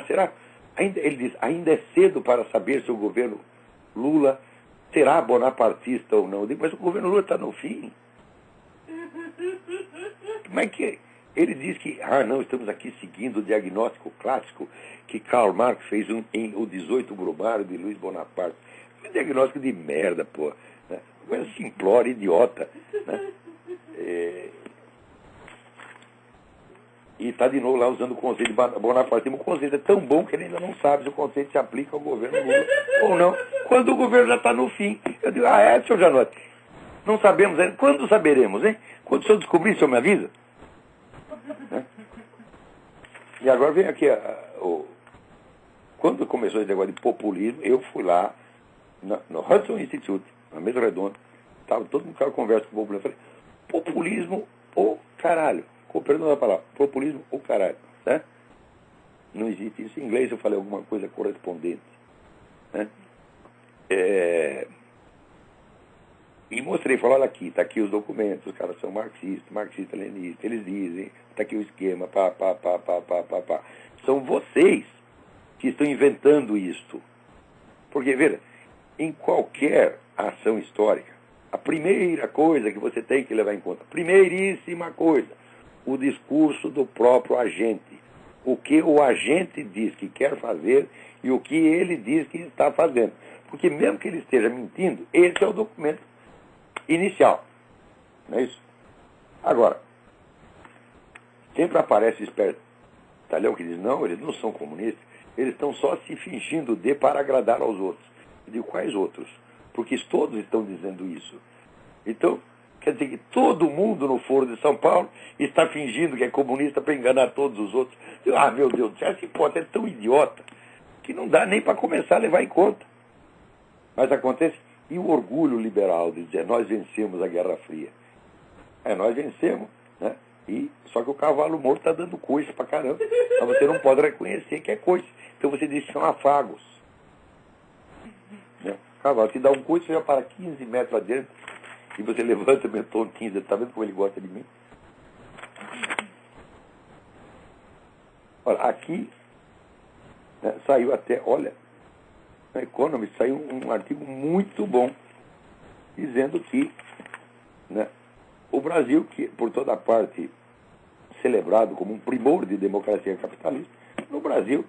Será? Ele diz, ainda é cedo para saber se o governo Lula será bonapartista ou não. Eu digo, mas o governo Lula está no fim. Como é que... Ele diz que, não, estamos aqui seguindo o diagnóstico clássico que Karl Marx fez em O 18 Brumário de Luiz Bonaparte. Um diagnóstico de merda, pô. Né? Coisa simplória, idiota. Né? E está de novo lá usando o conceito de Bonaparte. O conceito é tão bom que ele ainda não sabe se o conceito se aplica ao governo Lula ou não. Quando o governo já está no fim. Eu digo, senhor Janotti, não sabemos ainda. Quando saberemos, hein? Quando o senhor descobrir, o senhor me avisa? Né? E agora vem aqui quando começou esse negócio de populismo, eu fui lá no Hudson Institute, na mesa redonda, estava todo mundo que conversa com o populismo, eu falei, populismo ou caralho, com perdão da palavra, populismo ou caralho, né? Não existe isso. Em inglês eu falei alguma coisa correspondente, né? E mostrei, falei, olha aqui, está aqui os documentos, os caras são marxistas-leninistas, eles dizem, está aqui o esquema, pá. São vocês que estão inventando isto. Porque, veja, em qualquer ação histórica, a primeira coisa que você tem que levar em conta, primeiríssima coisa, o discurso do próprio agente. O que o agente diz que quer fazer e o que ele diz que está fazendo. Porque mesmo que ele esteja mentindo, esse é o documento inicial. Não é isso? Agora, sempre aparece espertalhão que diz, não, eles não são comunistas, eles estão só se fingindo de para agradar aos outros. Eu digo, quais outros? Porque todos estão dizendo isso. Então, quer dizer que todo mundo no Foro de São Paulo está fingindo que é comunista para enganar todos os outros. Ah, meu Deus do céu, essa hipótese é tão idiota que não dá nem para começar a levar em conta. Mas acontece, e o orgulho liberal de dizer, nós vencemos a Guerra Fria. Nós vencemos, né? Só que o cavalo morto está dando coice pra caramba. Mas você não pode reconhecer que é coice. Então você diz que são afagos. Né? O cavalo te dá um coice, você já para 15 metros adiante, e você levanta meu tontinho, você está vendo como ele gosta de mim? Olha, aqui, né, saiu até, olha, na Economist saiu um artigo muito bom, dizendo que, né, o Brasil, que por toda parte celebrado como um primor de democracia capitalista, no Brasil,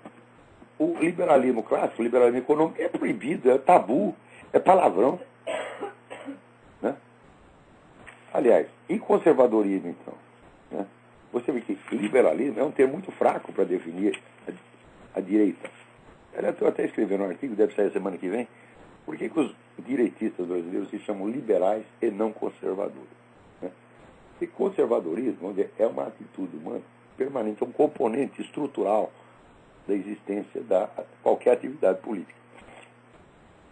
o liberalismo clássico, o liberalismo econômico é proibido, é tabu, é palavrão. Né? Aliás, e conservadorismo, então? Né? Você vê que liberalismo é um termo muito fraco para definir a direita. Eu estou até escrevendo um artigo, deve sair semana que vem, por que os direitistas brasileiros se chamam liberais e não conservadores? Né? E conservadorismo, vamos dizer, é uma atitude humana permanente, é um componente estrutural da existência da qualquer atividade política.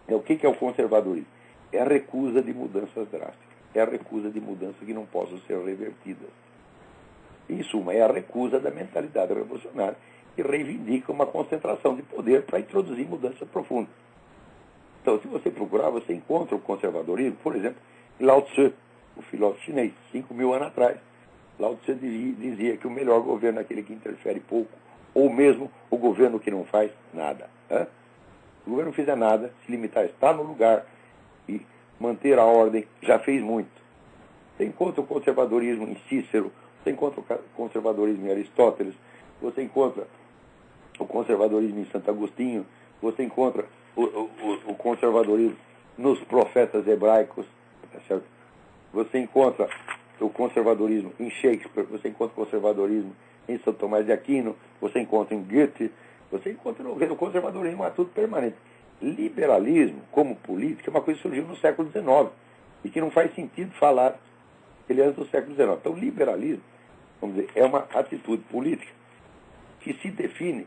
O que é o conservadorismo? É a recusa de mudanças drásticas. É a recusa de mudanças que não possam ser revertidas. Em suma, é a recusa da mentalidade revolucionária que reivindica uma concentração de poder para introduzir mudanças profundas. Então, se você procurar, você encontra o conservadorismo, por exemplo, em Lao Tzu, o filósofo chinês, 5.000 anos atrás. Lao Tzu dizia que o melhor governo é aquele que interfere pouco, ou mesmo o governo que não faz nada. Né? Se o governo não fizer nada, se limitar a estar no lugar e manter a ordem, já fez muito. Você encontra o conservadorismo em Cícero, você encontra o conservadorismo em Aristóteles, você encontra o conservadorismo em Santo Agostinho, você encontra o conservadorismo nos profetas hebraicos, tá certo? Você encontra o conservadorismo em Shakespeare, você encontra o conservadorismo em São Tomás de Aquino, você encontra em Goethe, você encontra o conservadorismo, é tudo permanente. Liberalismo, como política, é uma coisa que surgiu no século XIX e que não faz sentido falar ele é antes do século XIX. Então, liberalismo, vamos dizer, é uma atitude política que se define,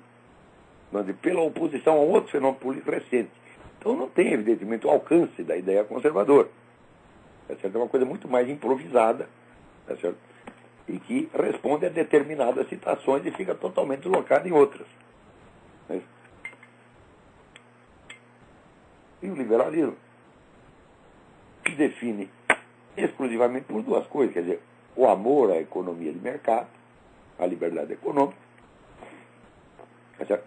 vamos dizer, pela oposição a outro fenômeno político recente. Então, não tem, evidentemente, o alcance da ideia conservadora. Tá certo? É uma coisa muito mais improvisada, tá certo? E que responde a determinadas situações e fica totalmente deslocada em outras. Né? E o liberalismo se define exclusivamente por duas coisas, quer dizer, o amor à economia de mercado, à liberdade econômica, tá certo?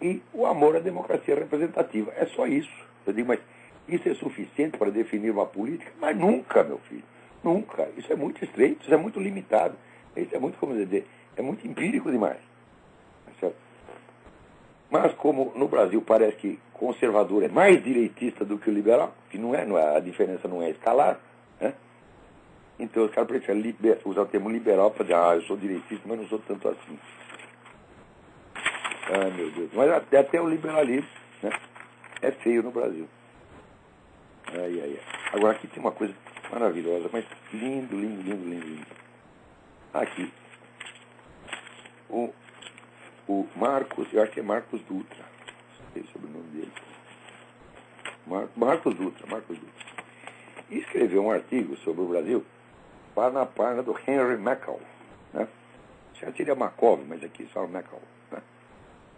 E o amor à democracia representativa. É só isso. Eu digo, mas isso é suficiente para definir uma política? Mas nunca, meu filho. Nunca. Isso é muito estreito, isso é muito limitado. Isso é muito, como dizer, é muito empírico demais. Tá certo? Mas como no Brasil parece que conservador é mais direitista do que o liberal, que não é, a diferença não é escalar, né? Então os caras preferem usar o termo liberal para dizer, eu sou direitista, mas não sou tanto assim. Ai, meu Deus. Mas até o liberalismo, né, é feio no Brasil. Ai. Agora aqui tem uma coisa maravilhosa, mas lindo. Aqui. O Marcos, eu acho que é Marcos Dutra. Não sei sobre o nome dele. Marcos Dutra. Escreveu um artigo sobre o Brasil na página do Henry Mackall. Né? Já seria Makov, mas aqui só o Mackall. Né?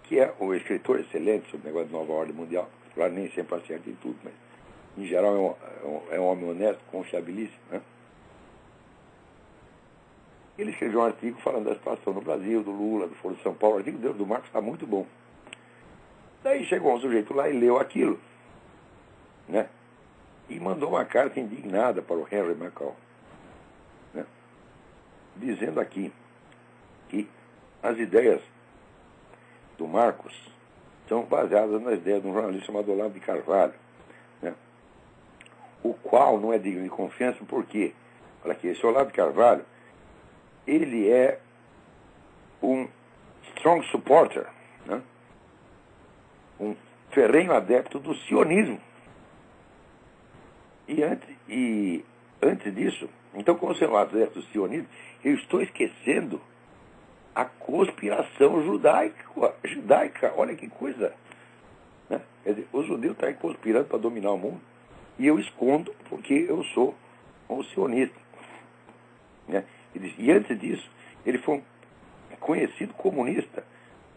Que é um escritor excelente sobre o negócio de nova ordem mundial. Claro, nem sempre acerta em tudo, mas em geral é um homem honesto, confiabilíssimo, né? Ele escreveu um artigo falando da situação no Brasil, do Lula, do Foro de São Paulo. O artigo do Marcos está muito bom. Daí chegou um sujeito lá e leu aquilo, né? E mandou uma carta indignada para o Henry McCall, né? Dizendo aqui que as ideias do Marcos são baseadas nas ideias de um jornalista chamado Olavo de Carvalho, né? O qual não é digno de confiança porque, olha aqui, esse Olavo de Carvalho, ele é um strong supporter, né? Um ferrenho adepto do sionismo. E antes disso, então, como sendo um adepto do sionismo, eu estou esquecendo a conspiração judaica. Olha que coisa, né? Quer dizer, os judeus estão conspirando para dominar o mundo e eu escondo porque eu sou um sionista, né? E antes disso, ele foi um conhecido comunista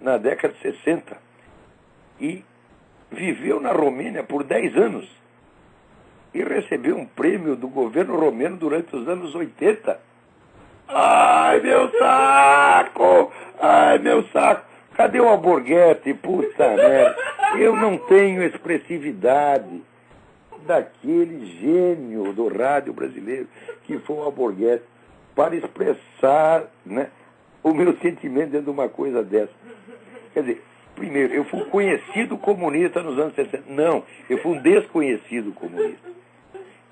na década de 60 e viveu na Romênia por 10 anos e recebeu um prêmio do governo romeno durante os anos 80. Ai, meu saco! Ai, meu saco! Cadê o Alborguete? Puta merda! Eu não tenho expressividade daquele gênio do rádio brasileiro que foi o Alborguete para expressar, né, o meu sentimento dentro de uma coisa dessa. Quer dizer, primeiro, eu fui um conhecido comunista nos anos 60. Não, eu fui um desconhecido comunista.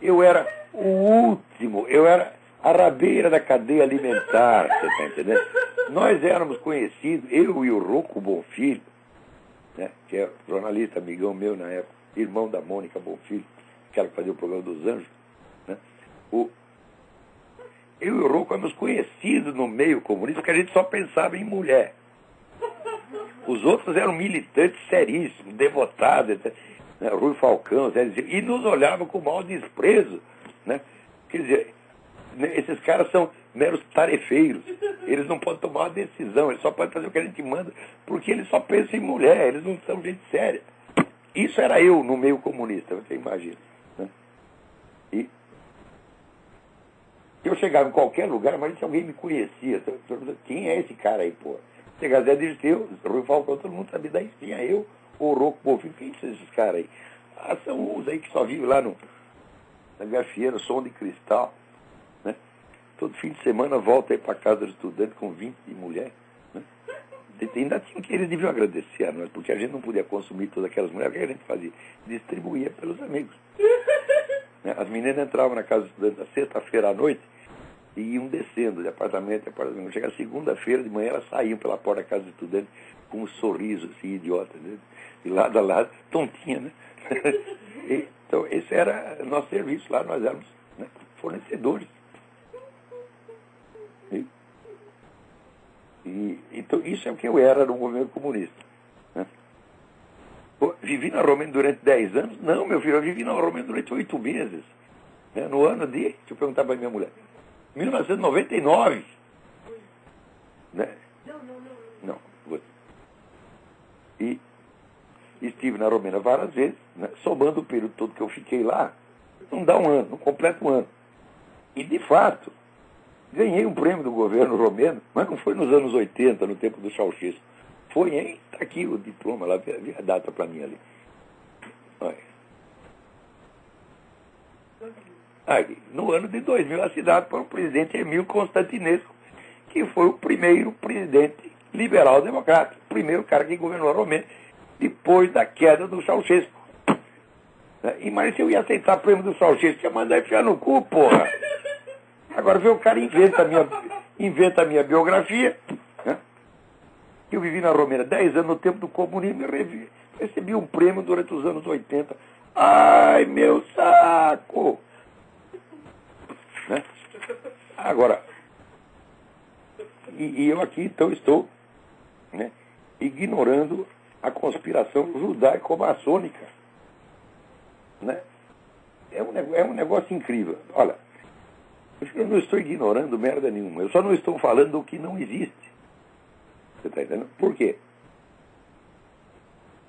Eu era o último, eu era a rabeira da cadeia alimentar, você está entendendo? Nós éramos conhecidos, eu e o Rocco Bonfilho, né, que é jornalista, amigão meu na época, irmão da Mônica Bonfilho, aquela que fazia o programa dos Anjos, né? Eu e o Rocco éramos conhecidos no meio comunista porque a gente só pensava em mulher. Os outros eram militantes seríssimos, devotados, etc. Né? Rui Falcão, e nos olhavam com mau desprezo, né? Quer dizer, esses caras são meros tarefeiros. Eles não podem tomar uma decisão, eles só podem fazer o que a gente manda, porque eles só pensam em mulher, eles não são gente séria. Isso era eu no meio comunista, você imagina, né? E eu chegava em qualquer lugar, mas se alguém me conhecia, quem é esse cara aí, pô? Chegava Zé Dirceu, Rui Falcão, todo mundo sabia, daí tinha eu, o Rocco Bonfilho, quem são esses caras aí? Ah, são uns aí que só vivem lá na gafieira, som de cristal, né? Todo fim de semana volta aí para casa do estudante com 20 de mulher, né? Ainda tinha que eles deviam agradecer a nós, porque a gente não podia consumir todas aquelas mulheres, o que a gente fazia? Distribuía pelos amigos. As meninas entravam na casa do estudante na sexta-feira à noite e iam descendo de apartamento em apartamento. Chegava segunda-feira de manhã, elas saíam pela porta da casa do estudante com um sorriso assim, idiota, né? De lado a lado, tontinha, né? Então, esse era nosso serviço lá, nós éramos, né, fornecedores. Então, isso é o que eu era no movimento comunista, né? Vivi na Romênia durante 10 anos? Não, meu filho, eu vivi na Romênia durante 8 meses. Né? No ano de, deixa eu perguntar para minha mulher, 1999. Né? Não. E estive na Romênia várias vezes, né? Somando o período todo que eu fiquei lá, não dá um ano, não completa um ano. E, de fato, ganhei um prêmio do governo romeno, mas não foi nos anos 80, no tempo do Ceausescu. Foi, hein? Está aqui o diploma, lá, vi a data para mim ali. Olha. Aí, no ano de 2000, assinado por o presidente Emílio Constantinesco, que foi o primeiro presidente liberal-democrata, o primeiro cara que governou a Romênia, depois da queda do Ceausescu. Mas se eu ia aceitar o prêmio do Ceausescu, ia mandar enfiar no cu, porra. Agora vê o cara inventa a minha biografia, né? Eu vivi na Romênia 10 anos no tempo do comunismo e recebi um prêmio durante os anos 80. Ai, meu saco! Né? Agora, e eu aqui então estou, né, ignorando a conspiração judaico-maçônica. Né? É um negócio incrível. Olha, eu não estou ignorando merda nenhuma, eu só não estou falando do que não existe. Você está entendendo? Por quê?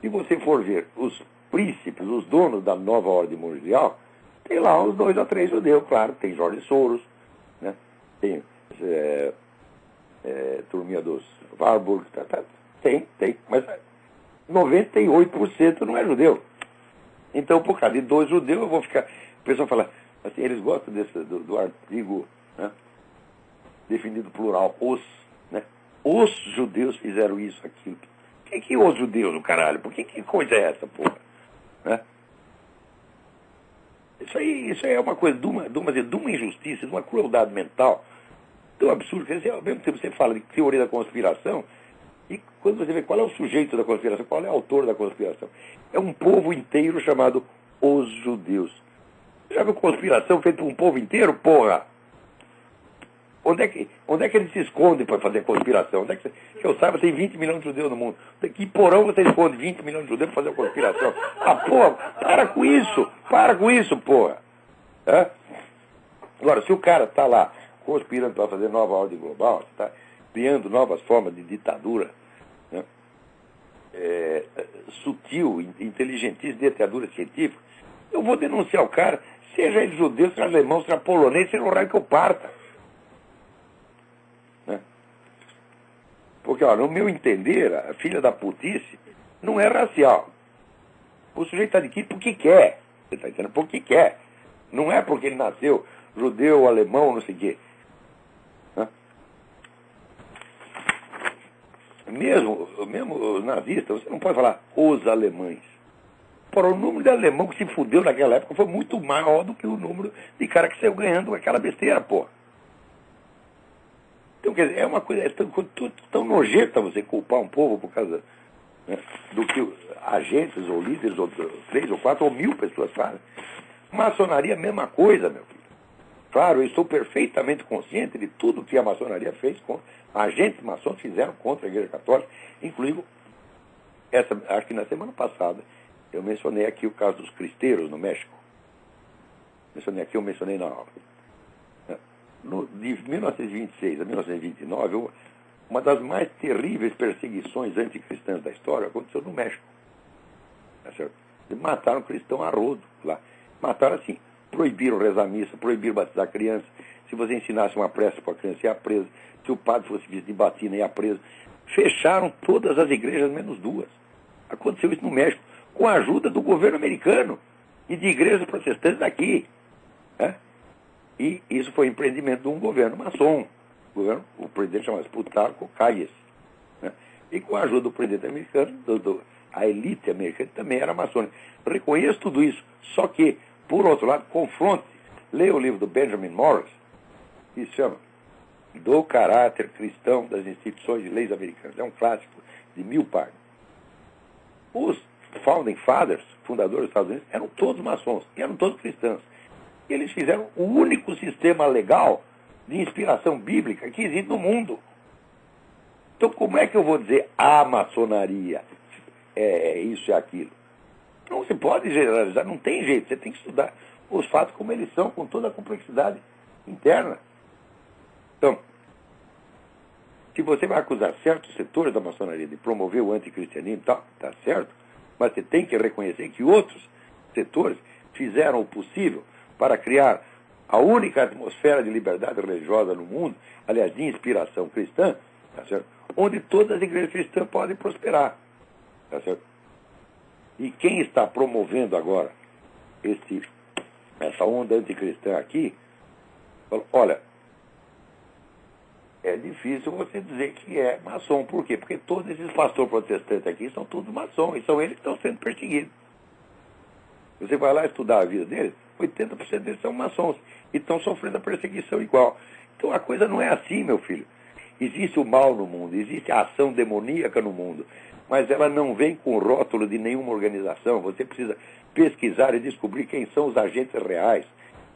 Se você for ver os príncipes, os donos da nova ordem mundial, tem lá uns 2 ou 3 judeus, claro, tem Jorge Soros, né? Tem turminha dos Warburg, tem, mas 98% não é judeu. Então, por causa de 2 judeus, eu vou ficar... O pessoal fala, assim, eles gostam do artigo, né, definido plural, os, né? Os judeus fizeram isso, aquilo. Que os judeus, do caralho? Que coisa é essa, porra? Né? Isso aí é uma coisa de uma injustiça, de uma crueldade mental tão absurda. Quer dizer, ao mesmo tempo você fala de teoria da conspiração, e quando você vê qual é o sujeito da conspiração, qual é o autor da conspiração, é um povo inteiro chamado os judeus. Já viu conspiração feita por um povo inteiro, porra? Onde é que eles se escondem para fazer conspiração? Onde é que eu saiba, tem 20 milhões de judeus no mundo. Que porão você esconde 20 milhões de judeus para fazer conspiração? Ah, porra, para com isso, porra. É? Agora, se o cara está lá conspirando para fazer nova ordem global, está criando novas formas de ditadura, né? Sutil, inteligentíssima, ditadura científica, eu vou denunciar o cara, seja ele judeu, seja alemão, seja polonês, seja o raio que eu parta. Porque, olha, no meu entender, a filha da putice não é racial. O sujeito está aqui porque quer. Você está entendendo? Porque quer. Não é porque ele nasceu judeu, alemão, não sei o quê. Mesmo os nazistas, você não pode falar os alemães. Porra, o número de alemão que se fudeu naquela época foi muito maior do que o número de cara que saiu ganhando aquela besteira, porra. Então, quer dizer, é uma coisa tão nojenta você culpar um povo por causa, né, do que agentes ou líderes, ou 3 ou 4 ou 1000 pessoas fazem. Maçonaria, mesma coisa, meu filho. Claro, eu estou perfeitamente consciente de tudo que a maçonaria fez, agentes maçons fizeram contra a Igreja Católica, incluindo, acho que na semana passada, eu mencionei aqui o caso dos cristeiros no México. Eu mencionei na aula. De 1926 a 1929, uma das mais terríveis perseguições anticristãs da história aconteceu no México. Tá certo? Eles mataram cristão a rodo lá. Mataram assim, proibiram rezar missa, proibiram batizar criança. Se você ensinasse uma prece para a criança, ia preso. Se o padre fosse visto de batina, ia preso. Fecharam todas as igrejas, menos 2. Aconteceu isso no México, com a ajuda do governo americano e de igrejas protestantes daqui. Né? E isso foi empreendimento de um governo maçom. O presidente chamava-se Plutarco Calles. Né? E com a ajuda do presidente americano, a elite americana também era maçônica. Reconheço tudo isso, só que, por outro lado, confronte. Leia o livro do Benjamin Morris, que se chama Do Caráter Cristão das Instituições de Leis Americanas. É um clássico de 1000 páginas. Os Founding Fathers, fundadores dos Estados Unidos, eram todos maçons, e eram todos cristãos. Eles fizeram o único sistema legal de inspiração bíblica que existe no mundo. Então, como é que eu vou dizer a maçonaria é isso e aquilo? Não se pode generalizar, não tem jeito. Você tem que estudar os fatos como eles são, com toda a complexidade interna. Então, se você vai acusar certos setores da maçonaria de promover o anticristianismo, tá certo, mas você tem que reconhecer que outros setores fizeram o possível para criar a única atmosfera de liberdade religiosa no mundo, aliás, de inspiração cristã, tá certo? Onde todas as igrejas cristãs podem prosperar. Tá certo? E quem está promovendo agora essa onda anticristã aqui, olha, é difícil você dizer que é maçom. Por quê? Porque todos esses pastores protestantes aqui são todos maçons, e são eles que estão sendo perseguidos. Você vai lá estudar a vida deles, 80% deles são maçons e estão sofrendo a perseguição igual. Então a coisa não é assim, meu filho. Existe o mal no mundo, existe a ação demoníaca no mundo, mas ela não vem com rótulo de nenhuma organização. Você precisa pesquisar e descobrir quem são os agentes reais.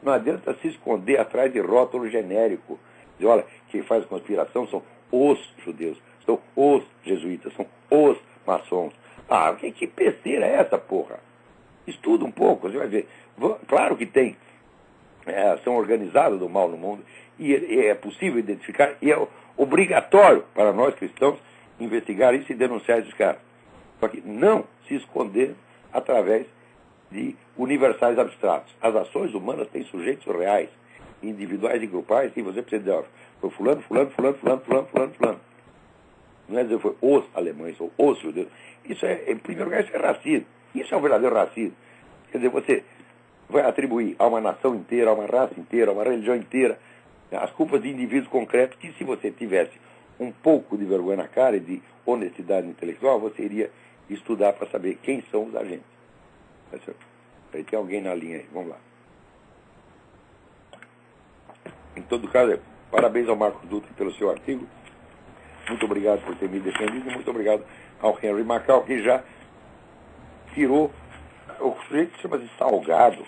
Não adianta se esconder atrás de rótulo genérico. Dizer, olha, quem faz conspiração são os judeus, são os jesuítas, são os maçons. Ah, que besteira é essa, porra? Estuda um pouco, você vai ver. Claro que tem ação organizada do mal no mundo, e é possível identificar, e é obrigatório para nós cristãos investigar isso e denunciar esses caras. Só que não se esconder através de universais abstratos. As ações humanas têm sujeitos reais, individuais e grupais, e você precisa dizer, foi fulano, fulano, fulano, fulano, fulano, fulano, fulano. Não é dizer foi os alemães ou os judeus. Isso é, em primeiro lugar, isso é racismo. Isso é um verdadeiro racismo. Quer dizer, você vai atribuir a uma nação inteira, a uma raça inteira, a uma religião inteira, as culpas de indivíduos concretos, que se você tivesse um pouco de vergonha na cara e de honestidade intelectual, você iria estudar para saber quem são os agentes. Tá certo? Aí tem alguém na linha aí, vamos lá. Em todo caso, parabéns ao Marcos Dutra pelo seu artigo. Muito obrigado por ter me defendido e muito obrigado ao Henry Macau, que já tirou. O sujeito chama-se Salgado.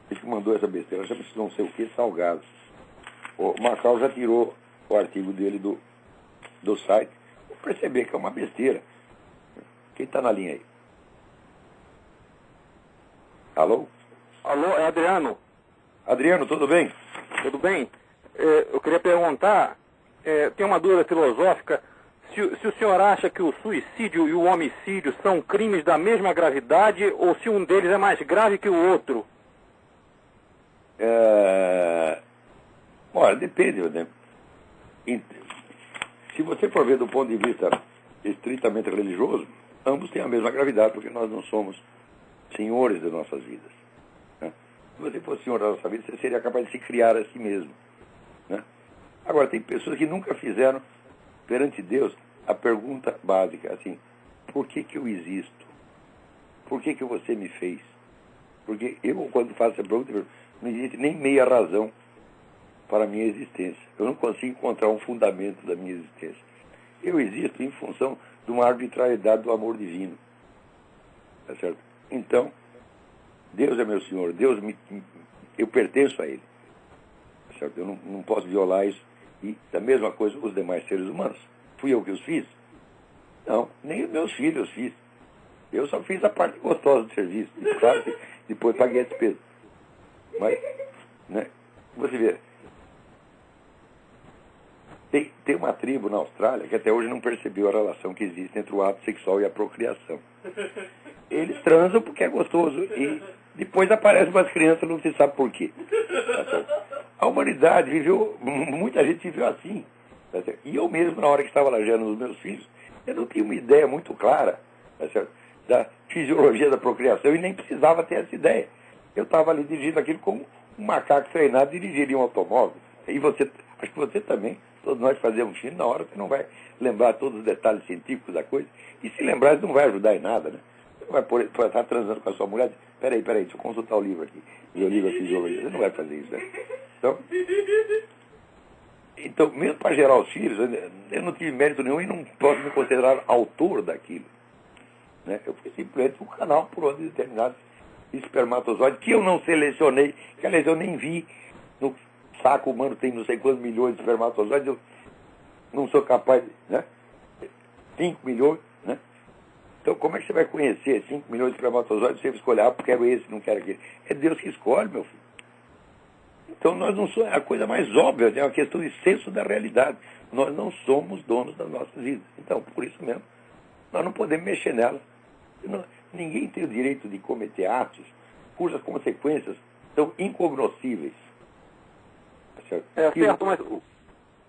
Ele que mandou essa besteira, chama-se não sei o que, Salgado. O Macau já tirou o artigo dele do site. Vou perceber que é uma besteira. Quem está na linha aí? Alô? Alô, é Adriano. Adriano, tudo bem? Tudo bem? Eu queria perguntar, tem uma dúvida filosófica, se o senhor acha que o suicídio e o homicídio são crimes da mesma gravidade ou se um deles é mais grave que o outro? Olha, depende, né? Se você for ver do ponto de vista estritamente religioso, ambos têm a mesma gravidade, porque nós não somos senhores das nossas vidas. Né? Se você fosse senhor da nossa vida, você seria capaz de se criar a si mesmo. Né? Agora, tem pessoas que nunca fizeram perante Deus a pergunta básica, assim, por que eu existo? Por que você me fez? Porque eu, quando faço essa pergunta, não existe nem meia razão para a minha existência. Eu não consigo encontrar um fundamento da minha existência. Eu existo em função de uma arbitrariedade do amor divino. Tá certo? Então, Deus é meu Senhor, eu pertenço a Ele. Tá certo? Eu não posso violar isso. E da mesma coisa os demais seres humanos. Fui eu que os fiz? Não, nem os meus filhos fiz. Eu só fiz a parte gostosa do serviço. E claro que depois paguei a despesa. Mas, né, você vê, tem uma tribo na Austrália que até hoje não percebeu a relação que existe entre o ato sexual e a procriação. Eles transam porque é gostoso e depois aparecem umas crianças, não se sabe por quê. Tá, a humanidade viveu, muita gente viveu assim. Tá, e eu mesmo, na hora que estava lajeando os meus filhos, eu não tinha uma ideia muito clara, tá, da fisiologia da procriação e nem precisava ter essa ideia. Eu estava ali dirigindo aquilo como um macaco treinado dirigiria um automóvel. E você, acho que você também, todos nós fazemos filho, na hora você não vai lembrar todos os detalhes científicos da coisa. E se lembrar, isso não vai ajudar em nada, né? Você vai estar transando com a sua mulher, peraí, deixa eu consultar o livro aqui. E o livro é fisiologia. Você não vai fazer isso, né? Então, mesmo para gerar os filhos, eu não tive mérito nenhum e não posso me considerar autor daquilo. Né? Eu fui simplesmente um canal por onde determinados espermatozoides, que eu não selecionei, que aliás eu nem vi. No saco humano tem não sei quantos milhões de espermatozoides, eu não sou capaz, né? 5 milhões, né? Então como é que você vai conhecer 5 milhões de espermatozoides e você vai escolher, quero esse, não quero aquele? É Deus que escolhe, meu filho. Então nós não somos, a coisa mais óbvia, é uma questão de senso da realidade. Nós não somos donos das nossas vidas. Então, por isso mesmo, nós não podemos mexer nela. Ninguém tem o direito de cometer atos cujas consequências são incognoscíveis. Certo, mas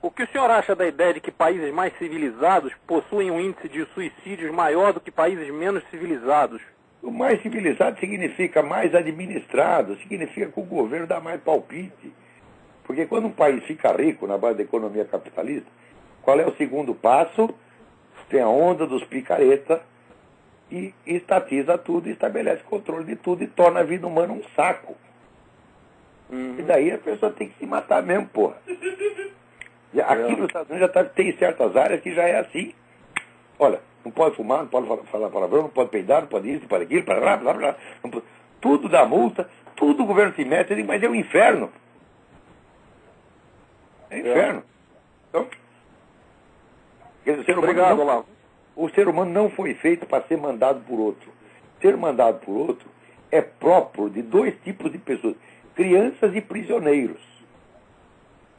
o que o senhor acha da ideia de que países mais civilizados possuem um índice de suicídios maior do que países menos civilizados? O mais civilizado significa mais administrado, significa que o governo dá mais palpite. Porque quando um país fica rico na base da economia capitalista, qual é o segundo passo? Tem a onda dos picareta e estatiza tudo, estabelece controle de tudo e torna a vida humana um saco. E daí a pessoa tem que se matar mesmo, porra. Aqui nos Estados Unidos tem certas áreas que já é assim. Olha, não pode fumar, não pode falar palavrão, não pode peidar, não pode isso, não pode aquilo, blá, blá, blá, pode, tudo dá multa, tudo o governo se mete, mas é o inferno. É inferno. Então, quer dizer, o ser humano não foi feito para ser mandado por outro. Ser mandado por outro é próprio de dois tipos de pessoas, crianças e prisioneiros.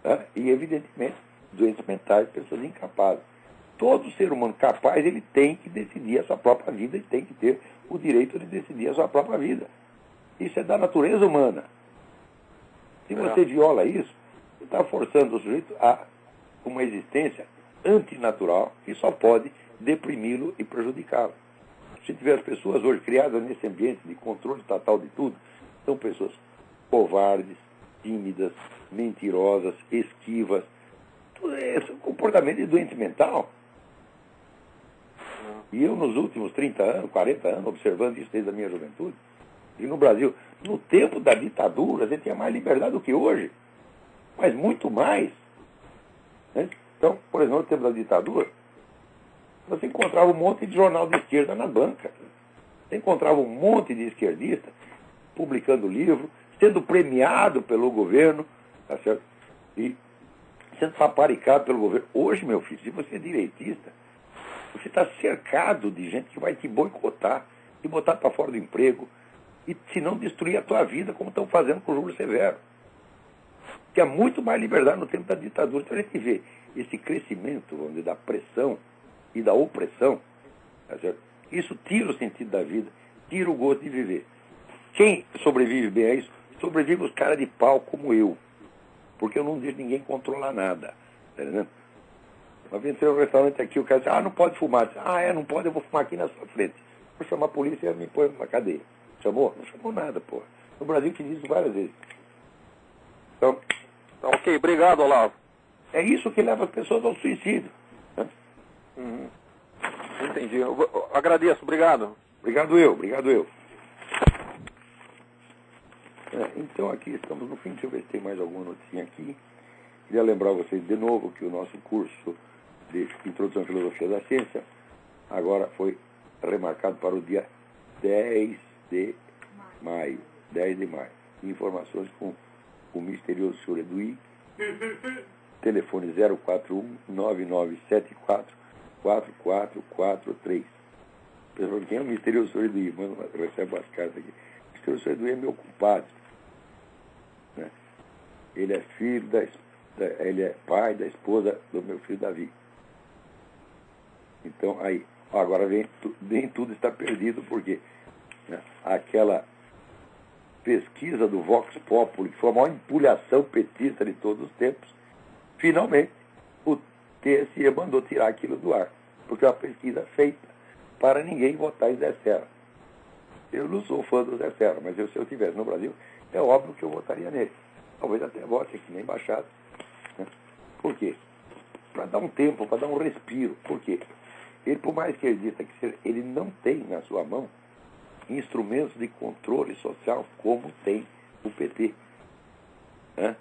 Tá? E, evidentemente, doentes mentais, pessoas incapazes. Todo ser humano capaz, ele tem que decidir a sua própria vida e tem que ter o direito de decidir a sua própria vida. Isso é da natureza humana. Se você viola isso, você está forçando o sujeito a uma existência antinatural que só pode deprimi-lo e prejudicá-lo. Se tiver as pessoas hoje criadas nesse ambiente de controle total de tudo, são pessoas covardes, tímidas, mentirosas, esquivas. Tudo isso é um comportamento de doente mental. E eu, nos últimos 30 anos, 40 anos, observando isso desde a minha juventude, e no Brasil, no tempo da ditadura, a gente tinha mais liberdade do que hoje. Mas muito mais. Né? Então, por exemplo, no tempo da ditadura, você encontrava um monte de jornal de esquerda na banca. Você encontrava um monte de esquerdista publicando livro, sendo premiado pelo governo, tá certo? E sendo paparicado pelo governo. Hoje, meu filho, se você é direitista, você está cercado de gente que vai te boicotar, te botar para fora do emprego, e se não destruir a tua vida, como estão fazendo com o Júlio Severo. Tinha muito mais liberdade no tempo da ditadura. Então a gente vê esse crescimento, vamos dizer, da pressão e da opressão. Tá certo? Isso tira o sentido da vida, tira o gosto de viver. Quem sobrevive bem a isso, sobrevive os caras de pau como eu. Porque eu não deixo ninguém controlar nada. Tá entendendo? Uma vez entrei no restaurante aqui, o cara disse, não pode fumar. Disse, não pode, eu vou fumar aqui na sua frente. Vou chamar a polícia e me põe numa cadeia. Chamou? Não chamou nada, pô. No Brasil fiz isso várias vezes. Então, ok, obrigado, Olavo. É isso que leva as pessoas ao suicídio. Né? Entendi. Eu agradeço, obrigado. Obrigado eu. Então aqui estamos no fim. Deixa eu ver se tem mais alguma notinha aqui. Queria lembrar vocês de novo que o nosso curso de Introdução à Filosofia da Ciência agora foi remarcado para o dia 10 de maio. Informações com o misterioso senhor Eduí. Telefone 041-9974-4443. Pessoal, quem é o misterioso senhor Eduí? Recebe as cartas aqui. O misterioso senhor Eduí é meu compadre. Né? Ele é filho ele é pai da esposa do meu filho Davi. Então, aí, agora nem tudo está perdido, porque aquela pesquisa do Vox Populi, que foi a maior empulhação petista de todos os tempos, finalmente o TSE mandou tirar aquilo do ar, porque é uma pesquisa feita para ninguém votar em Zé Serra. Eu não sou fã do Zé Serra, mas se eu estivesse no Brasil, é óbvio que eu votaria nele. Talvez até vote aqui na embaixada. Né? Por quê? Para dar um tempo, para dar um respiro. Por quê? Ele, por mais que ele disse que seja, ele não tem na sua mão instrumentos de controle social como tem o PT. Né?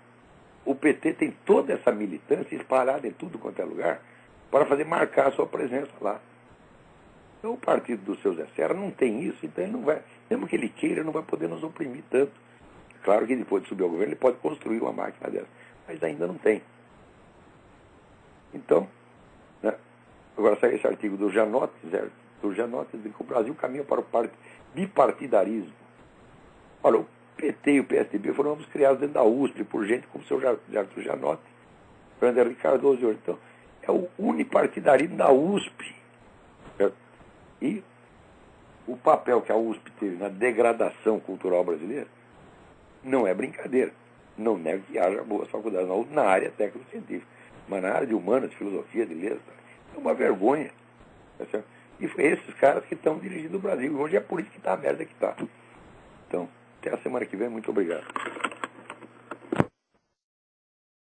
O PT tem toda essa militância espalhada em tudo quanto é lugar para fazer marcar a sua presença lá. Então o partido do seu Zé Serra não tem isso, então ele não vai, mesmo que ele queira, ele não vai poder nos oprimir tanto. Claro que depois de subir ao governo ele pode construir uma máquina dessa, mas ainda não tem. Então, né, agora sai esse artigo do Janotes, de que o Brasil caminha para o bipartidarismo. Olha, o PT e o PSDB foram ambos criados dentro da USP por gente como o seu Arthur Janotes, Fernando Henrique Cardoso hoje. Então, é o unipartidarismo da USP. Certo? E o papel que a USP teve na degradação cultural brasileira não é brincadeira. Não nego que haja boas faculdades na área técnico-científica, mas na área de humanas, de filosofia, de letras, é uma vergonha. Tá certo? E foi esses caras que estão dirigindo o Brasil. Hoje é por isso que está a merda que está. Então, até a semana que vem. Muito obrigado.